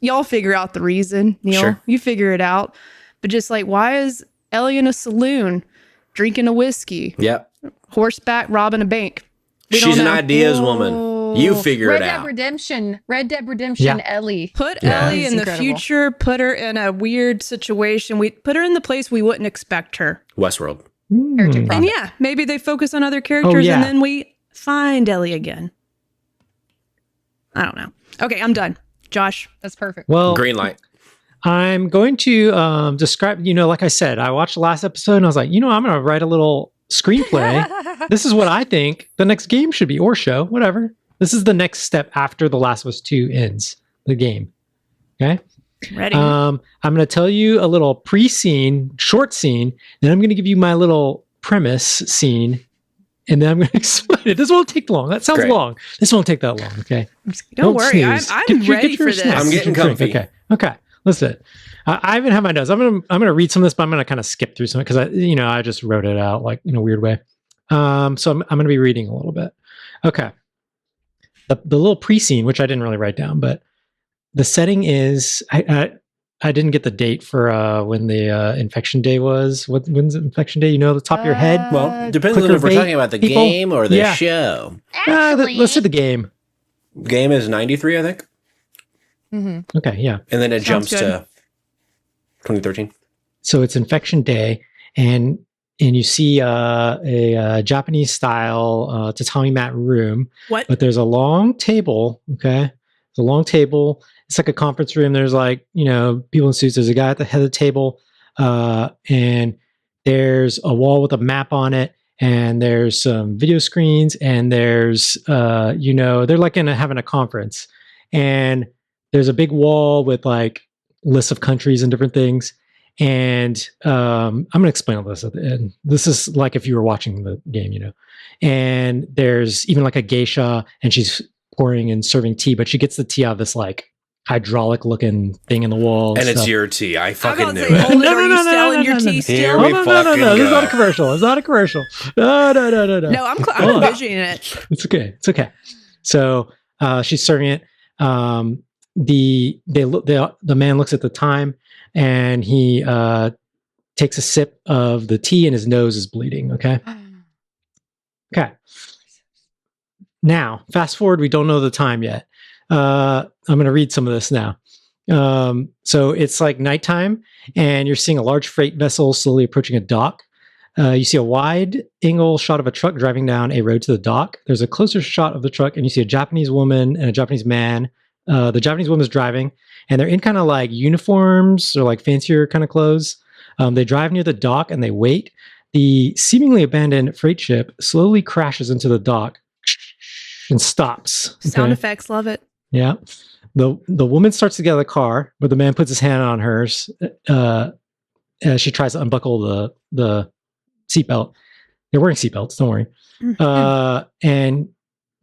y'all figure out the reason, Neil. Sure. You figure it out. But just like, why is Ellie in a saloon drinking a whiskey? Yep. Horseback robbing a bank. She's an ideas woman. You figure it out. Red Dead Redemption Ellie. Put Ellie in the future. Put her in a weird situation. We put her in the place we wouldn't expect her. Westworld. And maybe they focus on other characters and then we find Ellie again. I don't know. Okay, I'm done. Josh. That's perfect. Well, green light. I'm going to describe, like I said, I watched the last episode and I was like, I'm going to write a little screenplay. This is what I think the next game should be, or show, whatever. This is the next step after The Last of Us 2 ends the game. Okay? Ready. I'm going to tell you a little pre-scene, short scene, then I'm going to give you my little premise scene, and then I'm going to explain it. This won't take long. That sounds long. This won't take that long, okay? Don't worry. I'm ready for this. I'm getting comfy. Okay. Listen. I even have my notes. I'm gonna read some of this, but I'm gonna kind of skip through some because I just wrote it out like in a weird way. So I'm gonna be reading a little bit. Okay. The little pre-scene, which I didn't really write down, but the setting is I didn't get the date for when the infection day was. When's the infection day? The top of your head? Well, depends on if we're talking about the game or the show. Let's do the game. Game is 93, I think. Mm-hmm. Okay, yeah. And then it jumps to 2013. So it's infection day, and you see a Japanese style tatami mat room. What? But there's a long table. Okay, it's a long table. It's like a conference room. There's like people in suits. There's a guy at the head of the table, and there's a wall with a map on it, and there's some video screens, and there's they're like having a conference, and there's a big wall with like lists of countries and different things. And I'm going to explain all this at the end. This is like if you were watching the game, and there's even like a geisha, and she's pouring and serving tea, but she gets the tea out of this like hydraulic looking thing in the wall. And it's your tea. I fucking knew it. No, selling your tea still? Here we fucking go. This is not a commercial. It's not a commercial. No. No, I'm envisioning it. It's okay. So she's serving it. The man looks at the time, and he takes a sip of the tea, and his nose is bleeding. Okay. Now, fast forward. We don't know the time yet. I'm going to read some of this now. So it's like nighttime, and you're seeing a large freight vessel slowly approaching a dock. You see a wide angle shot of a truck driving down a road to the dock. There's a closer shot of the truck, and you see a Japanese woman and a Japanese man. The Japanese woman's driving, and they're in kind of like uniforms or like fancier kind of clothes. They drive near the dock and they wait. The seemingly abandoned freight ship slowly crashes into the dock and stops. Sound effects, love it. Yeah. The woman starts to get out of the car, but the man puts his hand on hers as she tries to unbuckle the seatbelt. They're wearing seatbelts, don't worry. And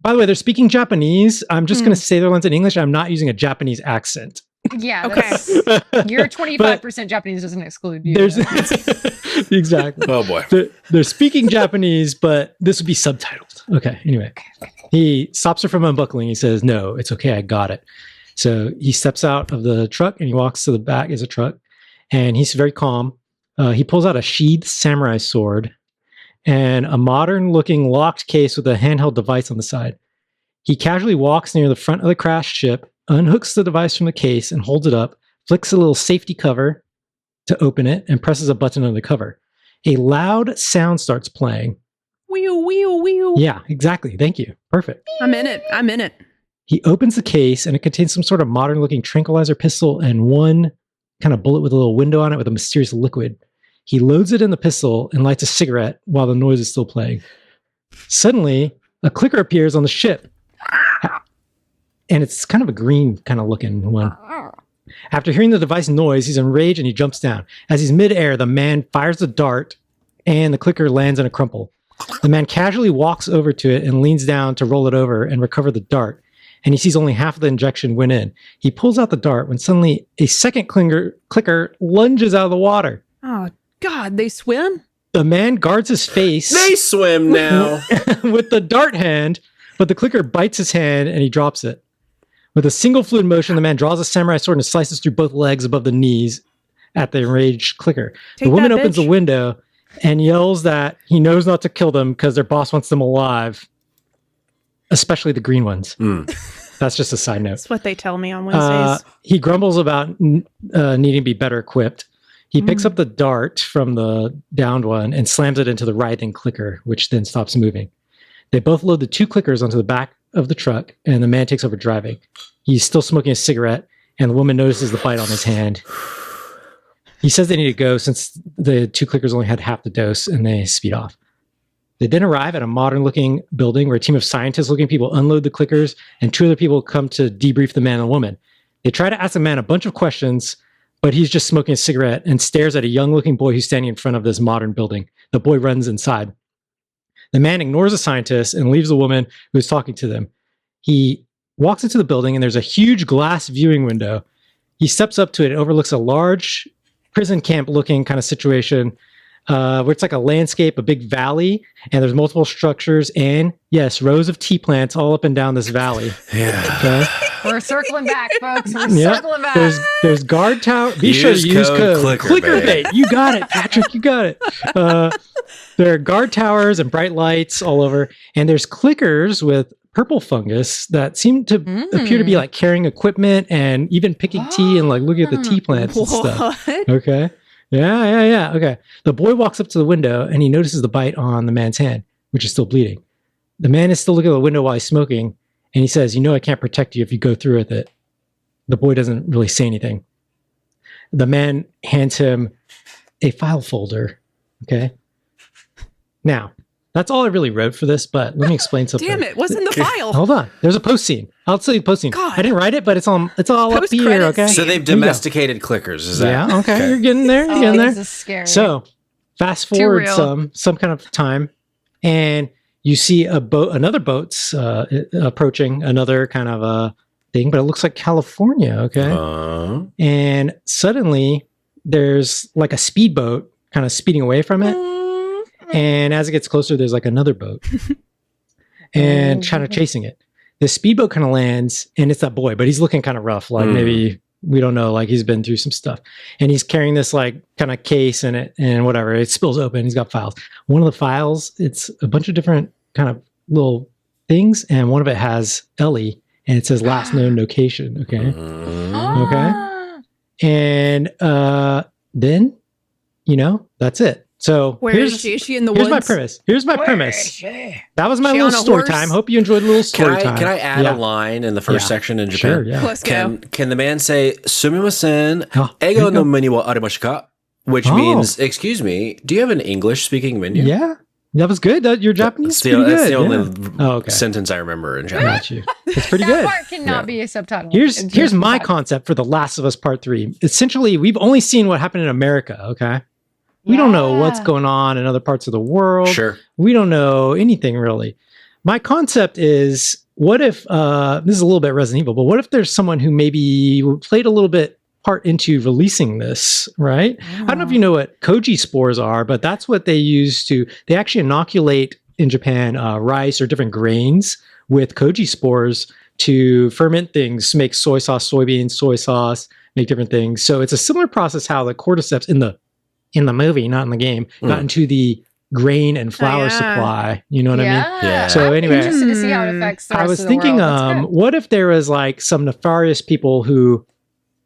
by the way, they're speaking Japanese. I'm just going to say their lines in English. I'm not using a Japanese accent. Yeah. Okay. Your 25% Japanese doesn't exclude you. There's exactly. Oh boy. They're speaking Japanese, but this would be subtitled. Okay. Anyway, he stops her from unbuckling. He says, "No, it's okay. I got it." So he steps out of the truck and he walks to the back of the truck, and he's very calm. He pulls out a sheathed samurai sword and a modern-looking locked case with a handheld device on the side. He casually walks near the front of the crashed ship, unhooks the device from the case and holds it up, flicks a little safety cover to open it, and presses a button on the cover. A loud sound starts playing. Wheel, wheel, wheel. Yeah, exactly. Thank you. Perfect. I'm in it. He opens the case, and it contains some sort of modern-looking tranquilizer pistol and one kind of bullet with a little window on it with a mysterious liquid. He loads it in the pistol and lights a cigarette while the noise is still playing. Suddenly, a clicker appears on the ship. And it's kind of a green kind of looking one. After hearing the device noise, he's enraged and he jumps down. As he's midair, the man fires the dart and the clicker lands in a crumple. The man casually walks over to it and leans down to roll it over and recover the dart. And he sees only half of the injection went in. He pulls out the dart when suddenly a second clicker lunges out of the water. Oh, God, they swim? The man guards his face. They swim now. With the dart hand, but the clicker bites his hand and he drops it. With a single fluid motion, the man draws a samurai sword and slices through both legs above the knees at the enraged clicker. Take the woman that, opens bitch. the window and yells that he knows not to kill them because their boss wants them alive, especially the green ones. That's just a side note. That's what they tell me on Wednesdays. He grumbles about needing to be better equipped. He picks up the dart from the downed one and slams it into the writhing clicker, which then stops moving. They both load the two clickers onto the back of the truck, and the man takes over driving. He's still smoking a cigarette, and the woman notices the bite on his hand. He says they need to go since the two clickers only had half the dose, and they speed off. They then arrive at a modern-looking building where a team of scientist-looking people unload the clickers, and two other people come to debrief the man and woman. They try to ask the man a bunch of questions, but he's just smoking a cigarette and stares at a young-looking boy who's standing in front of this modern building. The boy runs inside. The man ignores the scientist and leaves the woman who's talking to them. He walks into the building, and there's a huge glass viewing window. He steps up to it and overlooks a large prison camp-looking kind of situation where it's like a landscape, a big valley, and there's multiple structures and, yes, rows of tea plants all up and down this valley. Yeah. Okay? We're circling back, folks. We're Yep. circling back. There's guard tower. Be sure to use code ClickerBait. You got it, Patrick. You got it. There are guard towers and bright lights all over, and there's clickers with purple fungus that seem to appear to be like carrying equipment and even picking tea and like looking at the tea plants and stuff. What? Okay. Yeah. Okay. The boy walks up to the window and he notices the bite on the man's hand, which is still bleeding. The man is still looking at the window while he's smoking, and he says, "You know I can't protect you if you go through with it." The boy doesn't really say anything. The man hands him a file folder. Okay. Now, that's all I really wrote for this, but let me explain something. Damn it, what's in the file? Hold on. There's a post scene. I'll tell you the post scene. God. I didn't write it, but it's all up Post here, credits. okay? So they've domesticated clickers. Is that? Yeah, okay. You're getting there. You're Oh, getting this there. is scary. So, fast Too forward real. some kind of time, and you see another boat's approaching another kind of thing, but it looks like California, okay? And suddenly there's like a speedboat kind of speeding away from it. And as it gets closer, there's like another boat and kind of chasing it. The speedboat kind of lands, and it's that boy, but he's looking kind of rough. Like maybe, we don't know, like he's been through some stuff. And he's carrying this like kind of case in it and whatever. It spills open. He's got files. One of the files, it's a bunch of different kind of little things. And one of it has Ellie, and it says last known location. Okay. Okay. And then, that's it. So Where is she? Is she in the here's woods? Here's my premise. That was my She little on a story horse? time. Hope you enjoyed a little story time. Can I add Yeah. a line in the first Yeah. section in Japan? Sure, yeah. Let's go. Can the man say "sumimasen, Oh, there ego you no go. menu wa arimasu ka?" Which Oh. means, "Excuse me, do you have an English-speaking menu?" Yeah. That was good. Your Japanese is That's pretty that's good. the only Yeah. Oh, okay. sentence I remember in I Japanese. got you. It's pretty that good. part cannot Yeah. be a subtitle. Here's my concept for The Last of Us Part 3. Essentially, we've only seen what happened in America, okay? We don't know what's Yeah. going on in other parts of the world. Sure. We don't know anything really. My concept is, what if this is a little bit Resident Evil, but what if there's someone who maybe played a little bit part into releasing this, right? I don't know if you know what koji spores are, but that's what they use they actually inoculate in Japan rice or different grains with koji spores to ferment things, make soy sauce, soybeans, soy sauce, make different things. So it's a similar process how the cordyceps in the movie, not in the game, got into the grain and flour yeah. supply. You know what I mean? Yeah. So I'm anyway, interested to see how it affects the rest I was of the thinking, world. That's good. what if there was like some nefarious people who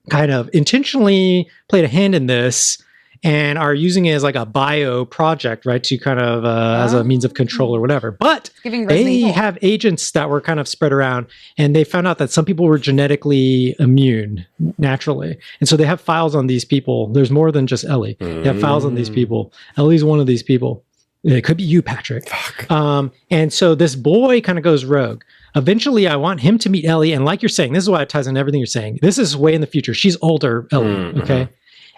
kind of intentionally played a hand in this and are using it as like a bio project, right? To kind of as a means of control or whatever. But Giving Resident they Evil. have agents that were kind of spread around, and they found out that some people were genetically immune naturally. And so they have files on these people. There's more than just Ellie. They have files on these people. Ellie's one of these people. It could be you, Patrick. And so this boy kind of goes rogue. Eventually, I want him to meet Ellie. And like you're saying, this is why it ties into everything you're saying. This is way in the future. She's older, Ellie. Mhm. Okay.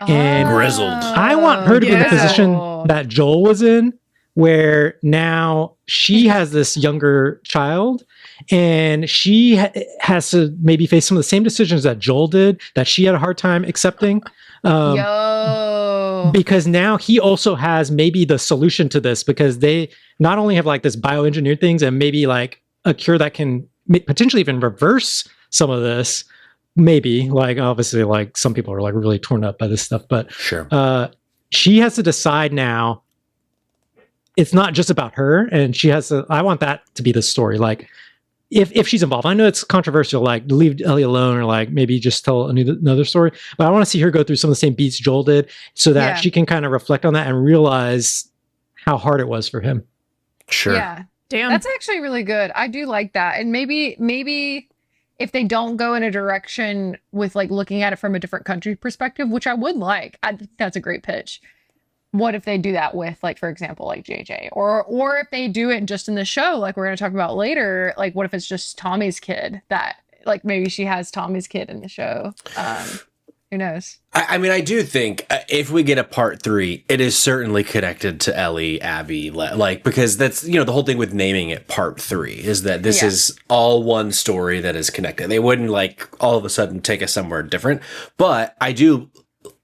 And Grizzled. I want her to be in the Yeah. position that Joel was in, where now she has this younger child and she has to maybe face some of the same decisions that Joel did, that she had a hard time accepting. Yo. Because now he also has maybe the solution to this, because they not only have like this bioengineered things and maybe like a cure that can potentially even reverse some of this. Maybe, like, obviously, like some people are like really torn up by this stuff, but Sure. she has to decide now. It's not just about her, and she has to. I want that to be the story. Like, if she's involved, I know it's controversial, like leave Ellie alone, or like maybe just tell another story. But I want to see her go through some of the same beats Joel did, so that Yeah. she can kind of reflect on that and realize how hard it was for him. Sure. Yeah. Damn. That's actually really good. I do like that. And maybe if they don't go in a direction with like looking at it from a different country perspective, which I would like, I think that's a great pitch. What if they do that with, like, for example, like JJ, or if they do it just in the show, like we're going to talk about later, like what if it's just Tommy's kid, that like maybe she has Tommy's kid in the show. Who knows? I mean, I do think if we get a part 3, it is certainly connected to Ellie, Abby, like, because that's, the whole thing with naming it part 3 is that this is all one story that is connected. They wouldn't like all of a sudden take us somewhere different, but I do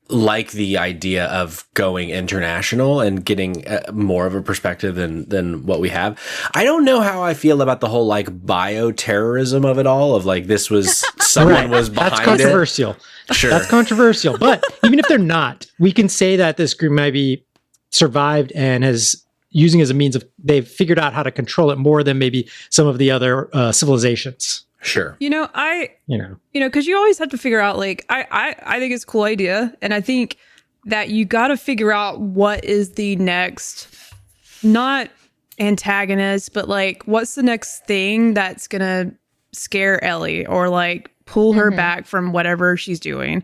like the idea of going international and getting more of a perspective than what we have. I don't know how I feel about the whole like bioterrorism of it all, of like this was someone was behind That's controversial. it. Sure. That's controversial. But even if they're not, we can say that this group maybe survived and has using as a means of, they've figured out how to control it more than maybe some of the other civilizations. Sure. Because you always have to figure out, like, I think it's a cool idea, and I think that you got to figure out what is the next, not antagonist, but like what's the next thing that's gonna scare Ellie or like pull her back from whatever she's doing,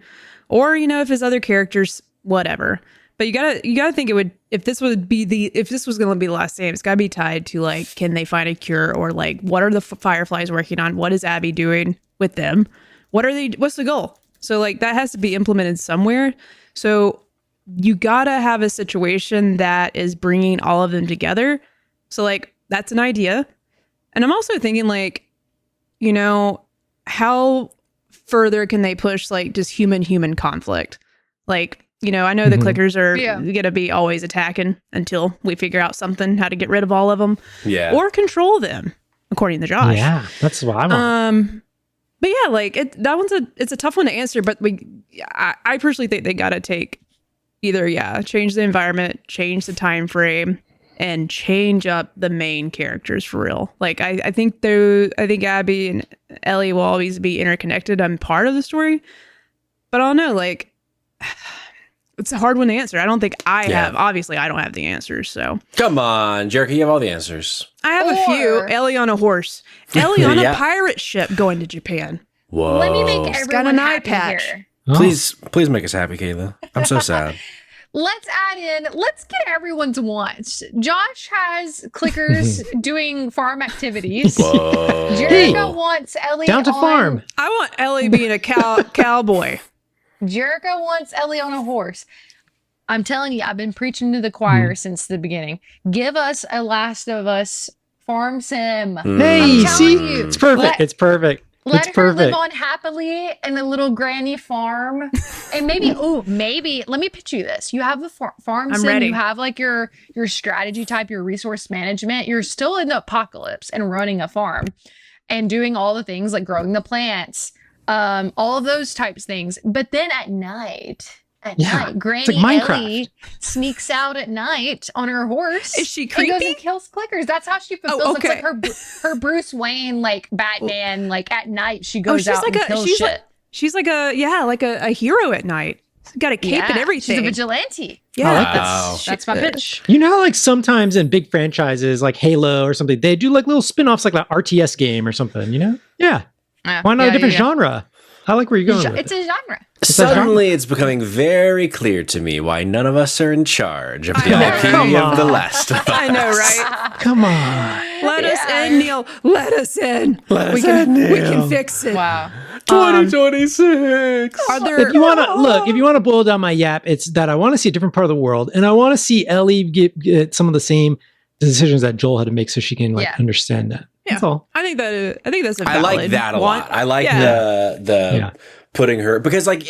or if it's other characters, whatever. But you gotta think it would, if this was gonna be the last name, it's gotta be tied to like, can they find a cure, or like what are the Fireflies working on? What is Abby doing with them? What's the goal? So like that has to be implemented somewhere. So you gotta have a situation that is bringing all of them together. So like that's an idea. And I'm also thinking like, how further can they push like just human conflict? Like, I know the clickers are going to be always attacking until we figure out something, how to get rid of all of them. Yeah. Or control them, according to Josh. Yeah, that's what I want. But yeah, like it's a tough one to answer, but I personally think they got to take either, change the environment, change the time frame, and change up the main characters for real. Like I think Abby and Ellie will always be interconnected. I'm part of the story, but I don't know, like It's a hard one to answer. I don't think I Yeah. have. Obviously, I don't have the answers. So Come on, Jerky, you have all the answers. I have a few. Or- Ellie on a horse. Ellie on Yeah. a pirate ship going to Japan. Whoa. Let me make got everyone an eye happy patch. here. Oh. Please make us happy, Kayla. I'm so sad. Let's get everyone's wants. Josh has clickers doing farm activities. Whoa. Jericho wants Ellie Down to on, farm. I want Ellie being a cowboy. Jericho wants Ellie on a horse. I'm telling you, I've been preaching to the choir since the beginning. Give us a Last of Us farm sim. Hey, I'm telling see? you. It's perfect. Let- It's perfect. Let It's her perfect. live on happily in a little granny farm. And maybe, let me pitch you this. You have a farm I'm sim, ready. you have like your strategy type, your resource management. You're still in the apocalypse and running a farm and doing all the things like growing the plants, all of those types things. But then at night, Granny like Minecraft. Ellie sneaks out at night on her horse. Is she And goes creepy? and kills clickers. That's how she fulfills. Oh, It's like okay. her Bruce Wayne, like Batman. Like at night, she goes out and kills she's shit. she's like a hero at night. She's got a cape and everything. She's a vigilante. Yeah, I like Wow. That's my pitch. You know how like sometimes in big franchises like Halo or something, they do like little spin-offs like that RTS game or something, you know? Yeah. Why not a different genre? I like where you're going with It's it. a genre. Suddenly, it's becoming very clear to me why none of us are in charge of the know. IP Come of The on. Last of Us. I know, right? Come on. Let us Yeah. in, Neil. Let us in. Let we us can in, we Neil. can fix it. Wow. 2026. Are there? If you want to boil down my yap, it's that I want to see a different part of the world, and I want to see Ellie get some of the same decisions that Joel had to make, so she can Yeah. understand that. That's Yeah. all. I think that's a I valid like that a want. lot. I like Yeah. the putting her, because like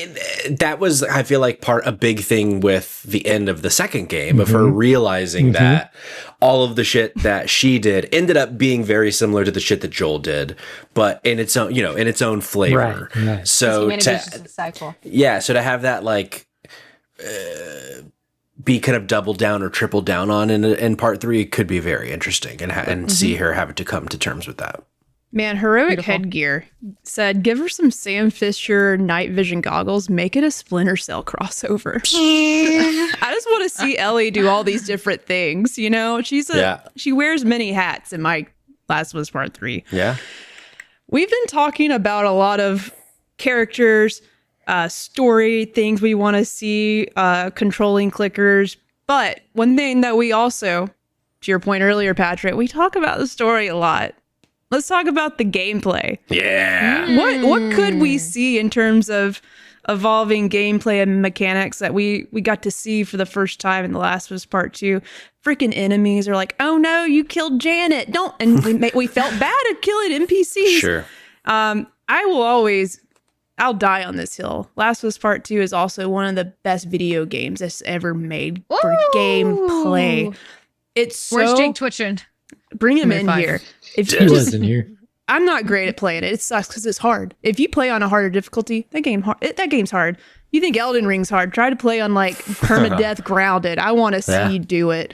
that was, I feel like, a big thing with the end of the second game of her realizing that all of the shit that she did ended up being very similar to the shit that Joel did, but in its own, in its own flavor. Right. So Humanity's just a disciple. so to have that like be kind of doubled down or tripled down on in part 3 could be very interesting, and see her having to come to terms with that. Man, heroic Beautiful. headgear said, "Give her some Sam Fisher night vision goggles. Make it a Splinter Cell crossover." I just want to see Ellie do all these different things. You know, she wears many hats in my Last of Us Part 3. Yeah. We've been talking about a lot of characters, story things we want to see, controlling clickers. But one thing that we also, to your point earlier, Patrick, we talk about the story a lot. Let's talk about the gameplay. Yeah. What could we see in terms of evolving gameplay and mechanics that we got to see for the first time in The Last of Us Part 2? Freaking enemies are like, "Oh no, you killed Janet! Don't!" And we felt bad at killing NPCs. Sure. I'll die on this hill. Last of Us Part 2 is also one of the best video games that's ever made for Woo! gameplay. It's so... Where's Jake twitching? Bring him Number in 5. here. If He you was just, in here. I'm not great at playing it. It sucks because it's hard. If you play on a harder difficulty, that game's hard. You think Elden Ring's hard? Try to play on like permadeath grounded. I want to see you do it.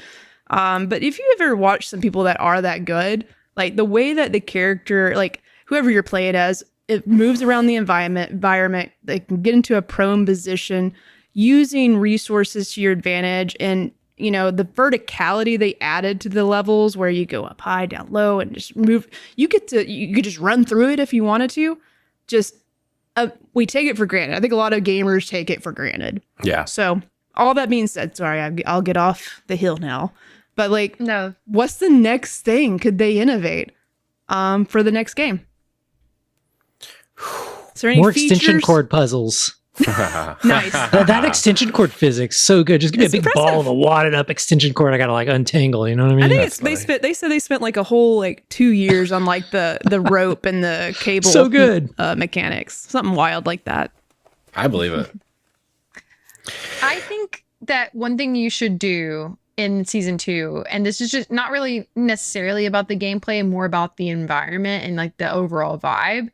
But if you ever watch some people that are that good, like the way that the character, like whoever you're playing as, it moves around the environment, they can get into a prone position, using resources to your advantage, and the verticality they added to the levels where you go up high, down low, and just move. You could just run through it if you wanted to. Just we take it for granted. I think a lot of gamers take it for granted. Yeah. So all that being said, sorry, I'll get off the hill now. But like, No. what's the next thing could they innovate for the next game? Is there any More features? extension cord puzzles. Nice. That extension cord physics, so good. Just give me It's a big impressive. ball of a wadded up extension cord I gotta like untangle, you know what I mean? I think That's funny. they said they spent like a whole like 2 years on like the rope and the cable So good. mechanics, something wild like that. I believe it. I think that one thing you should do in season 2, and this is just not really necessarily about the gameplay and more about the environment and like the overall vibe.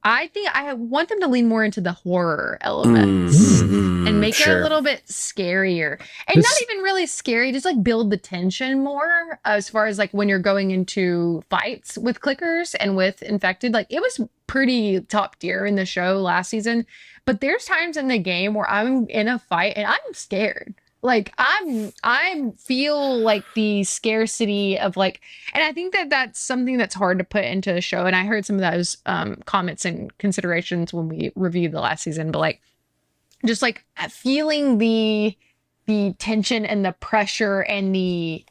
I think I want them to lean more into the horror elements and make it a little bit scarier. And not even really scary, just like build the tension more as far as like when you're going into fights with clickers and with infected. Like it was pretty top tier in the show last season. But there's times in the game where I'm in a fight and I'm scared. Like I feel like the scarcity of like, and I think that that's something that's hard to put into a show. And I heard some of those comments and considerations when we reviewed the last season, but like just like feeling the tension and the pressure and the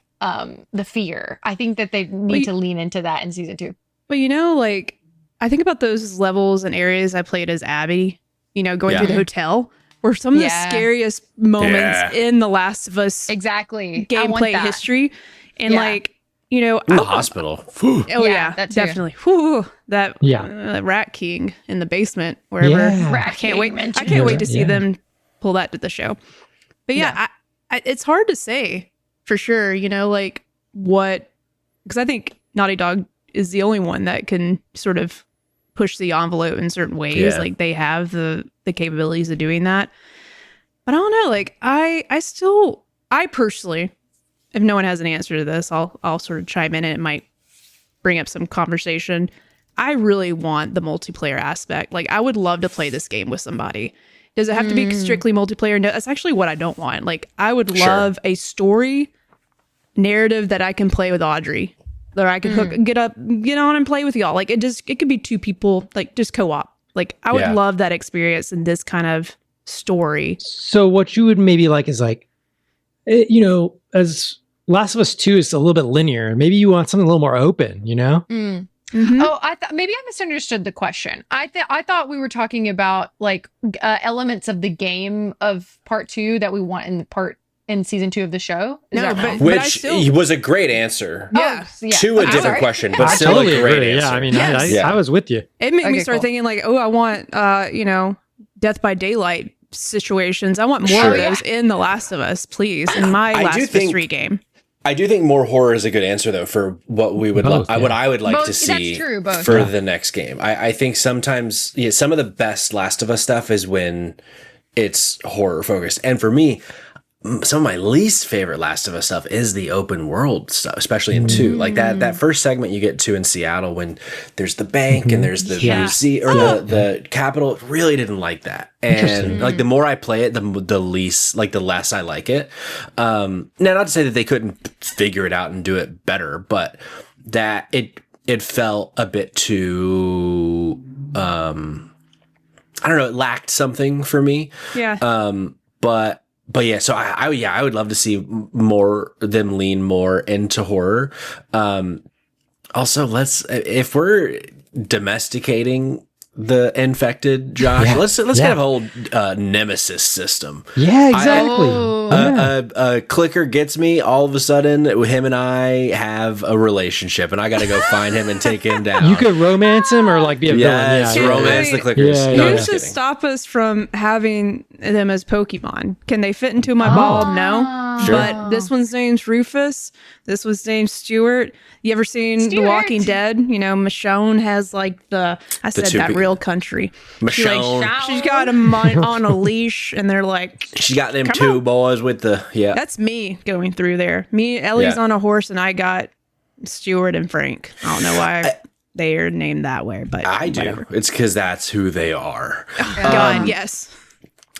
fear. I think that they need to lean into that in season 2. But like I think about those levels and areas I played as Abby, going through the hotel. Were some of the scariest moments in The Last of Us gameplay history. And in the hospital. Oh yeah, definitely. That Rat King in the basement, wherever. Yeah. I can't wait to see them pull that to the show. But I, it's hard to say for sure, like what, because I think Naughty Dog is the only one that can sort of push the envelope in certain ways. Like they have the capabilities of doing that. But I don't know, like I personally, if no one has an answer to this, I'll sort of chime in and it might bring up some conversation. I really want the multiplayer aspect. Like I would love to play this game with somebody. Does it have to be strictly multiplayer? No, that's actually what I don't want. Like I would love a story narrative that I can play with Audrey. Or I could get on and play with y'all. Like it could be 2 people, like just co-op. Like I would love that experience in this kind of story. So what you would maybe like is like, as Last of Us 2 is a little bit linear. Maybe you want something a little more open, Mm-hmm. Oh, I thought maybe I misunderstood the question. I thought we were talking about like elements of the game of part 2 that we want in season 2 of the show. Which was a great answer to a different question, but still totally a great agree. answer. Yeah, I mean, I was with you. It made me start thinking like, I want, Death by Daylight situations. I want more of those in The Last of Us, please, in my Last of Us 3 game. I do think more horror is a good answer though for what we would what I would like to see for the next game. I think sometimes some of the best Last of Us stuff is when it's horror focused. And for me, some of my least favorite Last of Us stuff is the open world stuff, especially in 2. Like that first segment you get to in Seattle when there's the bank and there's the museum or the Capitol. Really didn't like that. And like the more I play it, the less I like it. Now, not to say that they couldn't figure it out and do it better, but that it felt a bit too I don't know, it lacked something for me. Yeah. But yeah, so I would love to see them lean more into horror. Also, if we're domesticating the infected, Josh, let's get a whole nemesis system. Yeah, exactly. A clicker gets me, all of a sudden him and I have a relationship and I got to go find him and take him down. You could romance him or like be a villain. Romance the clickers. Who's to stop us from having them as Pokemon? Can they fit into my ball? No. Sure. But this one's named Rufus. This one's named Stuart. You ever seen The Walking Dead? Michonne has like that real country. Michonne. She's got them on a leash and they're like, she got them 2 boys with the, That's me going through there. Ellie's on a horse and I got Stuart and Frank. I don't know why they are named that way, but I whatever. do. It's because that's who they are. God, yes.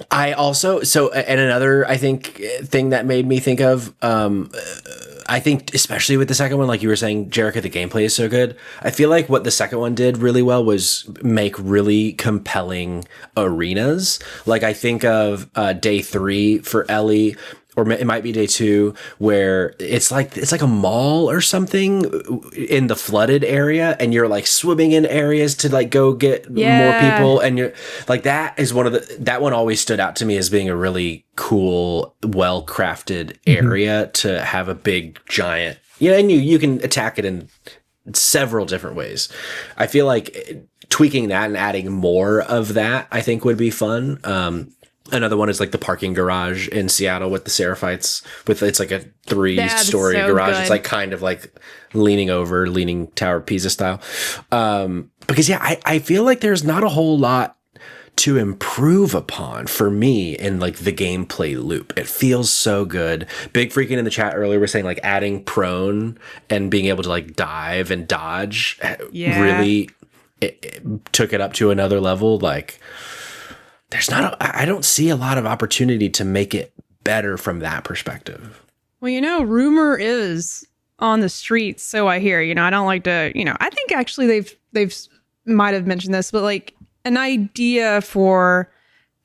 I also, and another, I think, thing that made me think of, I think, especially with the second one, like you were saying, Jericho, the gameplay is so good. I feel like what the second one did really well was make really compelling arenas. Like I think of day 3 for Ellie, or it might be day 2, where it's like a mall or something in the flooded area, and you're like swimming in areas to like go get more people, and you're like, that is that one always stood out to me as being a really cool, well crafted area to have a big giant, and you can attack it in several different ways. I feel like tweaking that and adding more of that, I think, would be fun. Another one is like the parking garage in Seattle with the Seraphites. It's like a 3-story garage. Good. It's like kind of like leaning Tower of Pisa style. Because I feel like there's not a whole lot to improve upon for me in like the gameplay loop. It feels so good. Big Freaking in the chat earlier was saying like adding prone and being able to like dive and dodge really it took it up to another level. Like I don't see a lot of opportunity to make it better from that perspective. Well, rumor is on the streets, so I hear. I don't like to. I think actually they've might have mentioned this, but like an idea for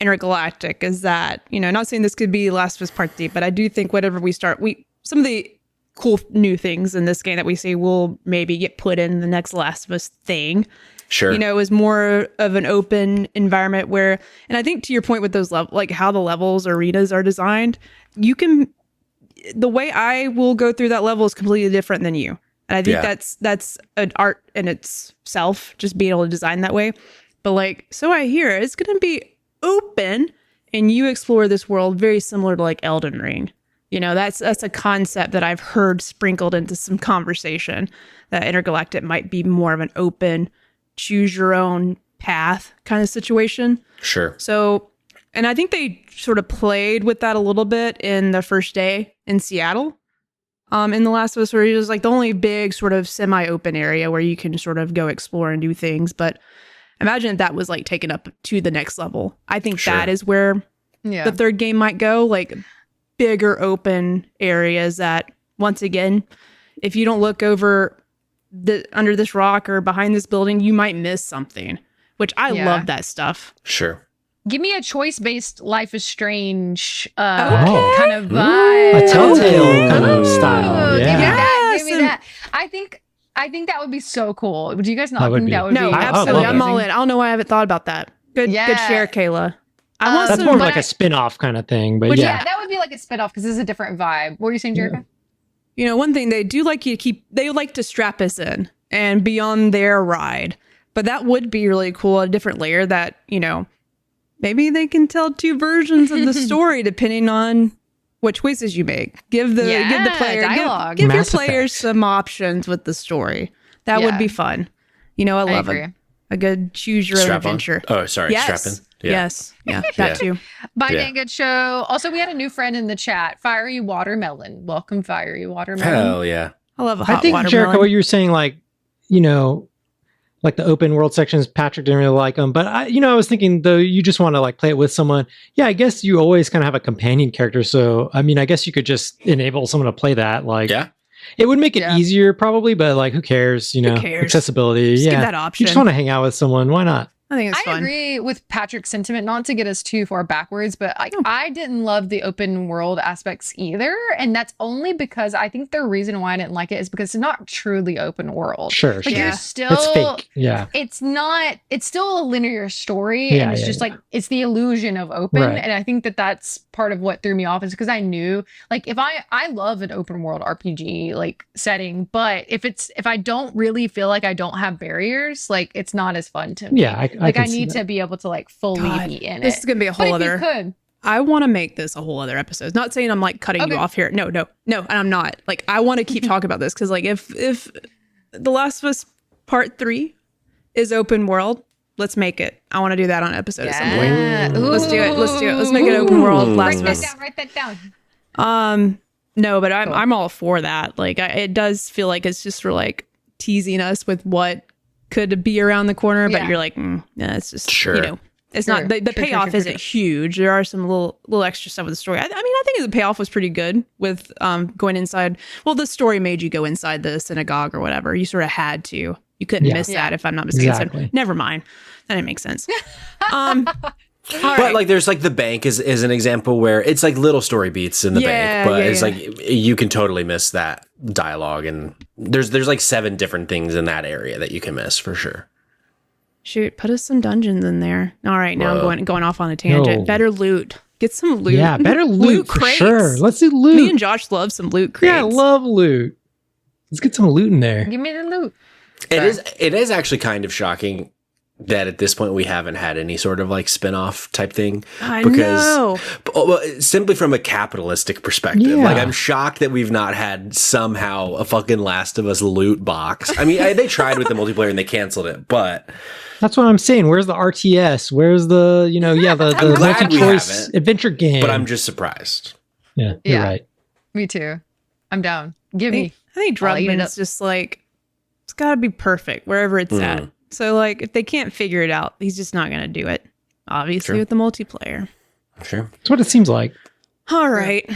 Intergalactic is that not saying this could be Last of Us Part 3, but I do think whatever we start, some of the cool new things in this game that we see will maybe get put in the next Last of Us thing. Sure. Is more of an open environment where, and I think to your point with those like how the levels, arenas are designed, the way I will go through that level is completely different than you. And I think that's an art in itself, just being able to design that way. But like, so I hear it's going to be open and you explore this world very similar to like Elden Ring. That's a concept that I've heard sprinkled into some conversation, that Intergalactic might be more of an open, choose your own path kind of situation. Sure. So, and I think they sort of played with that a little bit in the first day in Seattle. In The Last of Us, where it was like the only big sort of semi-open area where you can sort of go explore and do things. But imagine if that was like taken up to the next level. I think that is where the third game might go, like bigger open areas that, once again, if you don't look over under this rock or behind this building, you might miss something, which I love that stuff. Sure. Give me a choice-based Life is Strange Okay. kind of vibe. A Telltale kind of style. Yeah. Give me that. I think that would be so cool. Do you guys not think that would No, be absolutely. I'm amazing? all in. I don't know why I haven't thought about that. Good share, Kayla. I want That's some, more of like a spin-off kind of thing, but that would be like a spin-off because this is a different vibe. What were you saying, Jerica? one thing they do like you to keep, they like to strap us in and be on their ride. But that would be really cool, a different layer that, maybe they can tell two versions of the story depending on what choices you make. Give the player dialogue. Give your Mass players Effect. some options with the story. That would be fun. I love a good choose your own adventure. Oh, sorry. Yes. Strap in. Yes. Yeah. That too. Bye, dang good show. Also, we had a new friend in the chat, Fiery Watermelon. Welcome, Fiery Watermelon. Hell yeah. I love a hot I think, watermelon. Jericho, what you were saying, like, like the open world sections, Patrick didn't really like them. But I was thinking, though, you just want to like play it with someone. Yeah, I guess you always kind of have a companion character. So, I mean, I guess you could just enable someone to play that. Like, it would make it easier probably, but like, who cares? Who cares? Accessibility. Just yeah. give that option. You just want to hang out with someone. Why not? I think it's fun. I agree with Patrick's sentiment, not to get us too far backwards, but I didn't love the open world aspects either. And that's only because I think the reason why I didn't like it is because it's not truly open world. Sure. Like you're still, it's fake. Yeah. It's not, it's still a linear story. Yeah, and it's just like, it's the illusion of open. Right. And I think that that's part of what threw me off is because I knew, like, if I love an open world RPG like setting, but if I don't really feel like I don't have barriers, like it's not as fun to me. Yeah. I need to be able to like fully be in This it. is gonna be a whole But other. if you could, I want to make this a whole other episode. Not saying I'm like cutting you off here. No, and I'm not. Like I want to keep talking about this because like if The Last of Us Part 3 is open world, let's make it. I want to do that on an episode at some point. Let's do it. Let's make it open world. Last of Us. Write that down. No, but I'm all for that. Like it does feel like it's just for like teasing us with what could be around the corner, but you're like, it's just it's not the payoff isn't huge. There are some little extra stuff with the story. I mean, I think the payoff was pretty good with going inside. Well, the story made you go inside the synagogue or whatever. You sort of had to. You couldn't miss that if I'm not mistaken. Exactly. So never mind. That didn't make sense. But like there's like the bank is an example where it's like little story beats in the bank, but it's like you can totally miss that dialogue, and there's like 7 different things in that area that you can miss for sure. Shoot, put us some dungeons in there. All right, now I'm going off on a tangent. No. Better loot. Get some loot. Yeah, better loot for crates. sure. Let's do loot. Me and Josh love some loot crates. Yeah, I love loot. Let's get some loot in there. Give me the loot. It is actually kind of shocking that at this point we haven't had any sort of like spin-off type thing. I know. Well, simply from a capitalistic perspective. Yeah. Like I'm shocked that we've not had somehow a fucking Last of Us loot box. I mean, they tried with the multiplayer and they canceled it, but That's what I'm saying. Where's the RTS? Where's the, the I'm glad we multi-choice haven't, adventure game? but I'm just surprised. Yeah, you're Yeah. right. Me too. I'm down. Give me. I think I'll eat it Druckmann's up. just like, it's got to be perfect wherever it's at. Mm. So, like, if they can't figure it out, he's just not going to do it. Obviously, Sure. with the multiplayer. Sure. That's what it seems like. All right.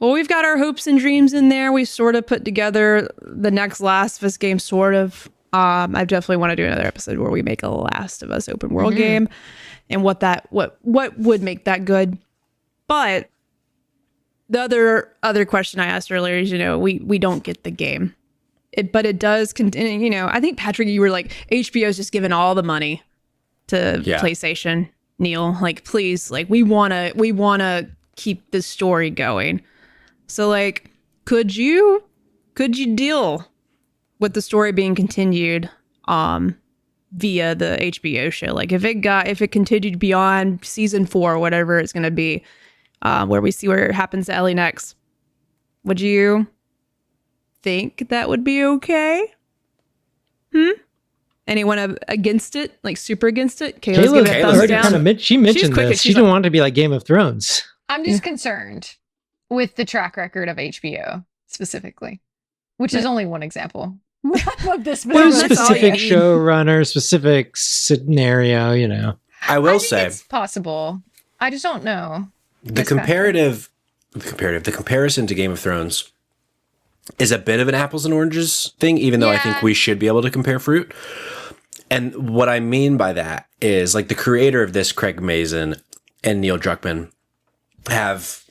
Well, we've got our hopes and dreams in there. We sort of put together the next Last of Us game, sort of. I definitely want to do another episode where we make a Last of Us open world game, and what would make that good. But the other question I asked earlier is, we don't get the game. But it does continue. I think, Patrick, you were like, HBO's just giving all the money to PlayStation. Neil, like, please, like, we wanna keep this story going. So, like, could you deal with the story being continued via the HBO show? Like, if it continued beyond season 4 or whatever it's gonna be, where we see where it happens to Ellie next, would you think that would be okay? Anyone against it? Like, super against it? Kayla's giving it a thumbs already down. kind of she mentioned quick, this. she's She didn't want it to be like Game of Thrones. I'm just concerned with the track record of HBO specifically, which is only one example of this. Well, that's all you specific need. showrunner, specific scenario, I I will think say it's possible. I just don't know. the comparison to Game of Thrones is a bit of an apples and oranges thing, even though I think we should be able to compare fruit. And what I mean by that is, like, the creator of this, Craig Mazin and Neil Druckmann, have,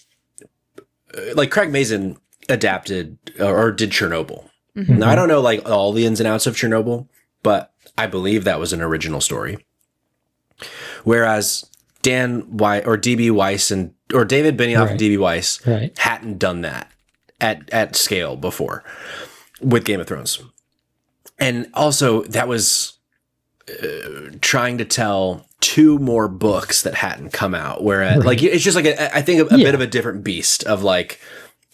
like, Craig Mazin adapted or did Chernobyl. Now, I don't know, like, all the ins and outs of Chernobyl, but I believe that was an original story. Whereas DB Weiss or David Benioff and DB Weiss hadn't done that at scale before with Game of Thrones. And also that was trying to tell 2 more books that hadn't come out, whereas like, it's just like I think a bit of a different beast of, like,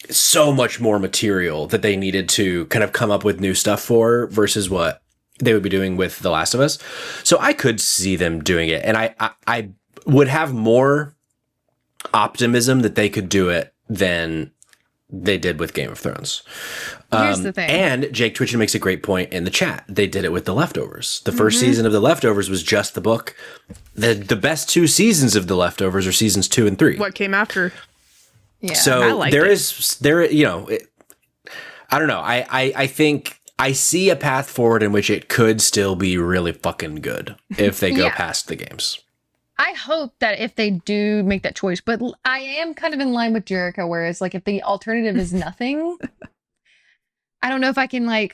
so much more material that they needed to kind of come up with new stuff for versus what they would be doing with The Last of Us. So I could see them doing it, and I would have more optimism that they could do it than they did with Game of Thrones. Here's the thing. And Jake Twitchen makes a great point in the chat. They did it with The Leftovers. The first season of The Leftovers was just the book. The best 2 seasons of The Leftovers are seasons 2 and 3. What came after? Yeah. So I liked there it. is, I don't know. I think I see a path forward in which it could still be really fucking good if they go Yeah. past the games. I hope that if they do make that choice, but I am kind of in line with Jericho, whereas, like, if the alternative is nothing, I don't know if I can I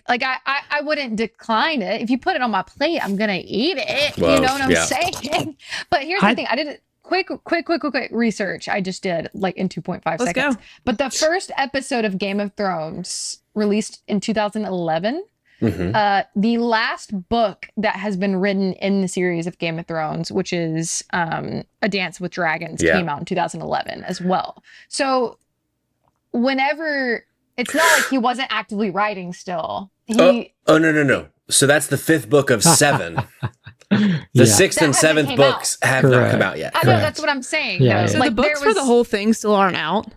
wouldn't decline it. If you put it on my plate, I'm gonna eat it. Well, you know what I'm yeah. saying? But here's the thing: I did quick research. I just did, like, in 2.5 Let's seconds. go. But the first episode of Game of Thrones released in 2011. The last book that has been written in the series of Game of Thrones, which is A Dance with Dragons, came out in 2011 as well. So whenever, it's not like he wasn't actively writing still. No. So that's the 5th book of 7. The 6th and 7th books have not come out yet. I know, that's what I'm saying. Yeah, though. yeah. So Like, the books there for the was- whole thing still aren't out.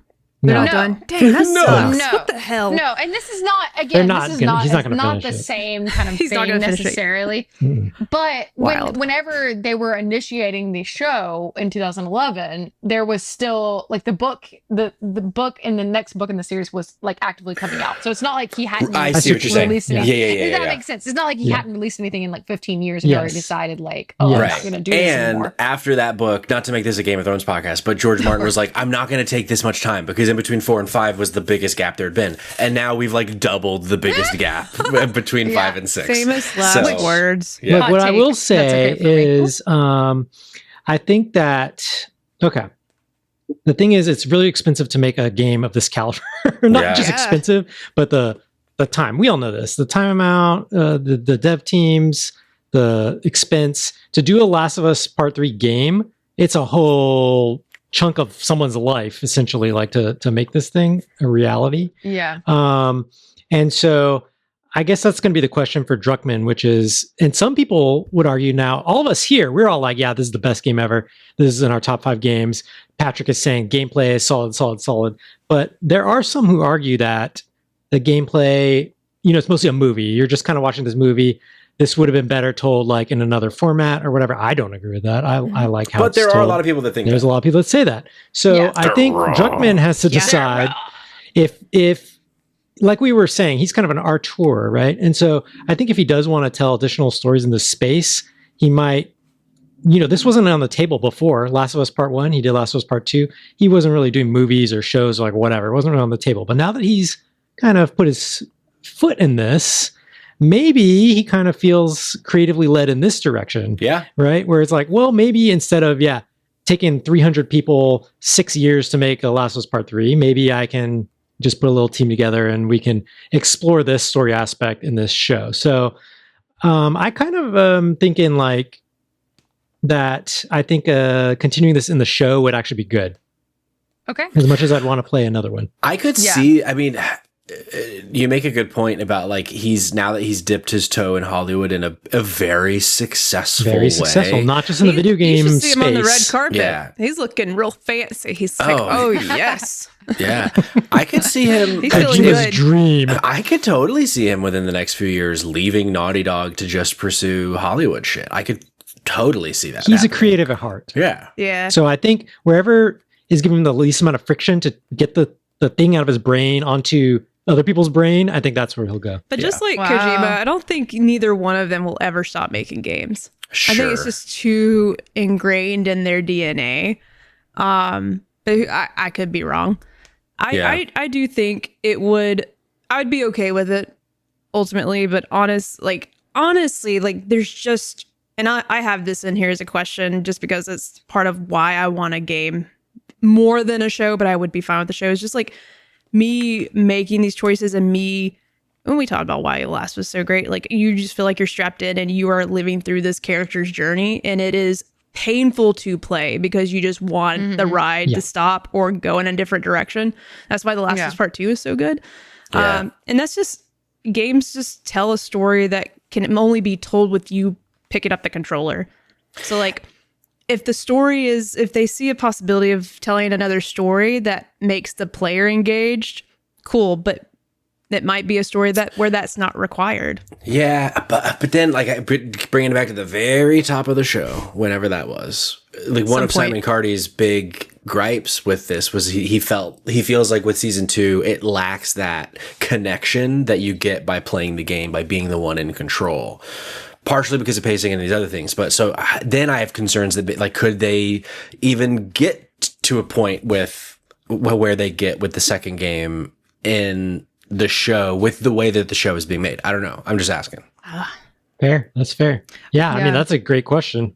They're No. not done. Dang, that No. sucks. No. What the hell? No, and this is not, They're again, not this is gonna- not, he's not it's gonna not finish the it. same kind of He's not thing gonna finish it. necessarily. Mm. But Wild. whenever they were initiating the show in 2011, there was still, like, the book and the next book in the series was, like, actively coming out. So it's not like he hadn't I see what you're saying. released Yeah, anything. yeah. That makes sense. It's not like he Yeah. hadn't released anything in, like, 15 years and already Yes. decided, like, I'm Yes. not going to do this And anymore. after that book, not to make this a Game of Thrones podcast, but George Martin was like, I'm not going to take this much time, because in between 4 and 5 was the biggest gap there had been. And now we've, like, doubled the biggest gap between 5 and 6. Famous last So- words. Yeah. Look, what I take. will That's say okay for me. is, I think that the thing is, it's really expensive to make a game of this caliber. Not Yeah. just Yeah. expensive, but the time. We all know this. The time amount, the dev teams, the expense to do a Last of Us Part 3 game. It's a whole chunk of someone's life, essentially, like to make this thing a reality. Yeah. And so I guess that's going to be the question for Druckmann, which is, and some people would argue now, all of us here, we're all like, yeah, this is the best game ever. This is in our top 5 games. Patrick is saying gameplay is solid, solid, solid. But there are some who argue that the gameplay, it's mostly a movie. You're just kind of watching this movie. This would have been better told like in another format or whatever. I don't agree with that. I like how But it's there are told. a lot of people that think There's that. a lot of people that say that. So Yeah. I think Druckmann has to decide if like we were saying, he's kind of an auteur, right? And so I think if he does want to tell additional stories in this space, he might, this wasn't on the table before. Last of Us Part 1, he did Last of Us Part 2. He wasn't really doing movies or shows or like whatever. It wasn't really on the table. But now that he's kind of put his foot in this, maybe he kind of feels creatively led in this direction. Yeah. Right? Where it's like, well, maybe instead of, taking 300 people 6 years to make a Last of Us Part 3, maybe I can just put a little team together and we can explore this story aspect in this show. So I kind of thinking like that I think continuing this in the show would actually be good. Okay. As much as I'd want to play another one. I could see, I mean, you make a good point about like now that he's dipped his toe in Hollywood in a very successful way. Not just in the video game You should space. see him on the red carpet. Yeah. He's looking real fancy. He's like, oh yes. Yeah. I could see him. He's feeling Kojima's good. dream. I could totally see him within the next few years leaving Naughty Dog to just pursue Hollywood shit. I could totally see that. He's a happening. creative at heart. Yeah. Yeah. So I think wherever is giving him the least amount of friction to get the thing out of his brain onto other people's brain, I think that's where he'll go. But just like Wow. Kojima, I don't think neither one of them will ever stop making games. Sure. I think it's just too ingrained in their DNA. But I could be wrong. I do think I'd be okay with it ultimately, but honestly, like there's just, and I have this in here as a question just because it's part of why I want a game more than a show, but I would be fine with the show. It's just like me making these choices and when we talked about why Last was so great, like you just feel like you're strapped in and you are living through this character's journey, and it is painful to play because you just want the ride to stop or go in a different direction. That's why The Last of Us Part 2 is so good. Yeah. And that's just, games just tell a story that can only be told with you picking up the controller. So like if they see a possibility of telling another story that makes the player engaged, cool, but it might be a story where that's not required. Yeah, but then like bringing it back to the very top of the show, whenever that was, like one of Simon Cardy's big gripes with this was he feels like with season 2 it lacks that connection that you get by playing the game, by being the one in control. Partially because of pacing and these other things, but so then I have concerns that like could they even get to a point with where they get with the second game in the show with the way that the show is being made? I don't know. I'm just asking. Fair. That's fair. Yeah. I mean, that's a great question.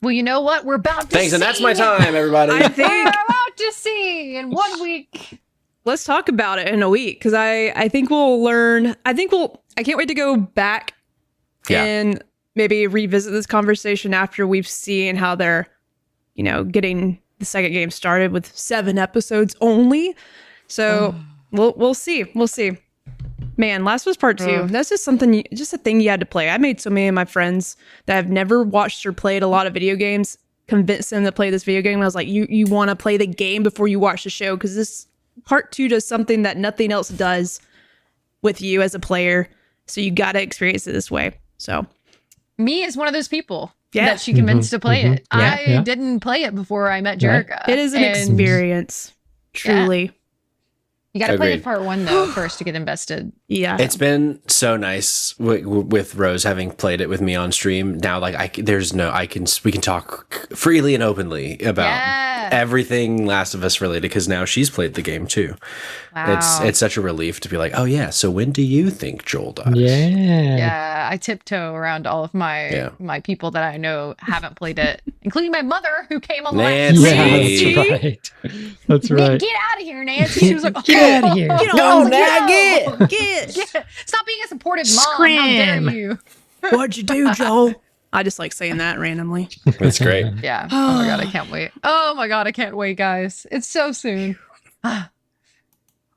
Well, you know what? We're about to Thanks, and that's my see. time, everybody. I think We're about to see in 1 week. let's talk about it in a week because I think we'll learn. I can't wait to go back and maybe revisit this conversation after we've seen how they're, getting the second game started with 7 episodes only. So we'll see. We'll see. Man, Last of Us Part 2. That's just something, just a thing you had to play. I made so many of my friends that have never watched or played a lot of video games convince them to play this video game. And I was like, you want to play the game before you watch the show because this Part 2 does something that nothing else does with you as a player. So you got to experience it this way. So Me is one of those people Yeah. that she convinced to play it. Yeah, I yeah. didn't play it before I met Jerica. it is an And experience. Truly. You got to play Agreed. part 1 though first to get invested. Yeah. It's been so nice with Rose having played it with me on stream. Now, like we can talk freely and openly about everything Last of Us related because now she's played the game too. Wow. It's such a relief to be like, oh yeah, so when do you think Joel dies? Yeah. Yeah, I tiptoe around all of my people that I know haven't played it, including my mother who came on the last Nancy. Yeah, that's right. That's Man, right. get out of here, Nancy. She was like, Get out of here. Get No, on, Nat, get. Get. Stop being a supportive mom. Scram. How dare you? What'd you do, Joel? I just like saying that randomly. That's great. Yeah. Oh my God, I can't wait. Oh my God, I can't wait, guys. It's so soon.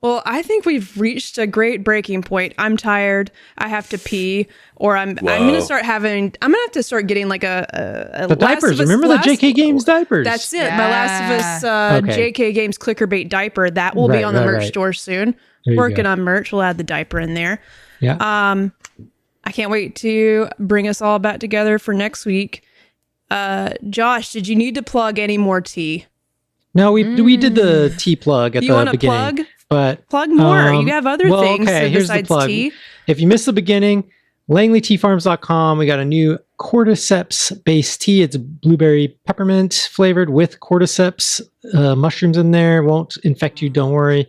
Well, I think we've reached a great breaking point. I'm tired. I have to pee, or I'm gonna have to start getting like a The diapers. Remember the JK Games diapers? That's it. My Last of Us JK Games ClickerBait diaper. That will be on the merch store soon. Working on merch. We'll add the diaper in there. Yeah. I can't wait to bring us all back together for next week. Josh, did you need to plug any more tea? No, we did the tea plug at the beginning. Plug? But plug more. You have other things here's the besides plug. tea. If you missed the beginning, LangleyTeaFarms.com. We got a new cordyceps based tea. It's blueberry peppermint flavored with cordyceps mushrooms in there. Won't infect you. Don't worry.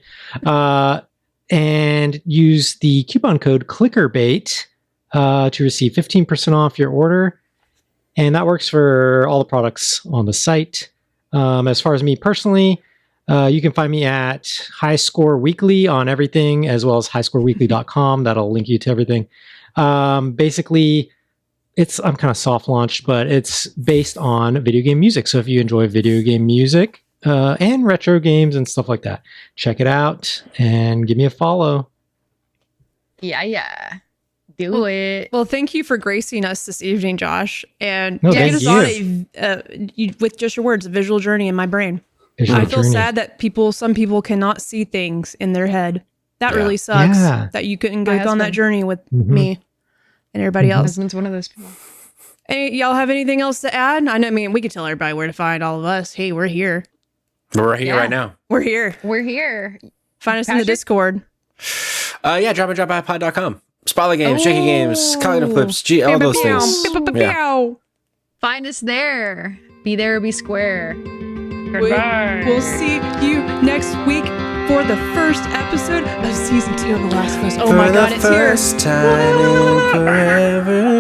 And use the coupon code ClickerBait to receive 15% off your order. And that works for all the products on the site. As far as me personally, you can find me at High Score Weekly on everything, as well as highscoreweekly.com. That'll link you to everything. Basically, I'm kind of soft launched, but it's based on video game music. So if you enjoy video game music and retro games and stuff like that, check it out and give me a follow. Yeah. Do it. Well, thank you for gracing us this evening, Josh, and No, taking thank us on with just your words, a visual journey in my brain. Visual I feel journey. sad that some people cannot see things in their head. That really sucks. Yeah. That you couldn't go My on that husband. journey with Mhm. me and everybody My else. husband's one of those people. Hey, y'all have anything else to add? I mean, we could tell everybody where to find all of us. Hey, we're here. We're right here Yeah. right now. We're here. We're here. Find us in the Patrick? Discord. Dropandropipod.com. Spotlight Games, Shaky Games, Cognitive Clips, all those things. Yeah. Find us there. Be there or be square. We'll see you next week for the first episode of season 2 of The Last of Us. Oh my God, it's here. time in forever.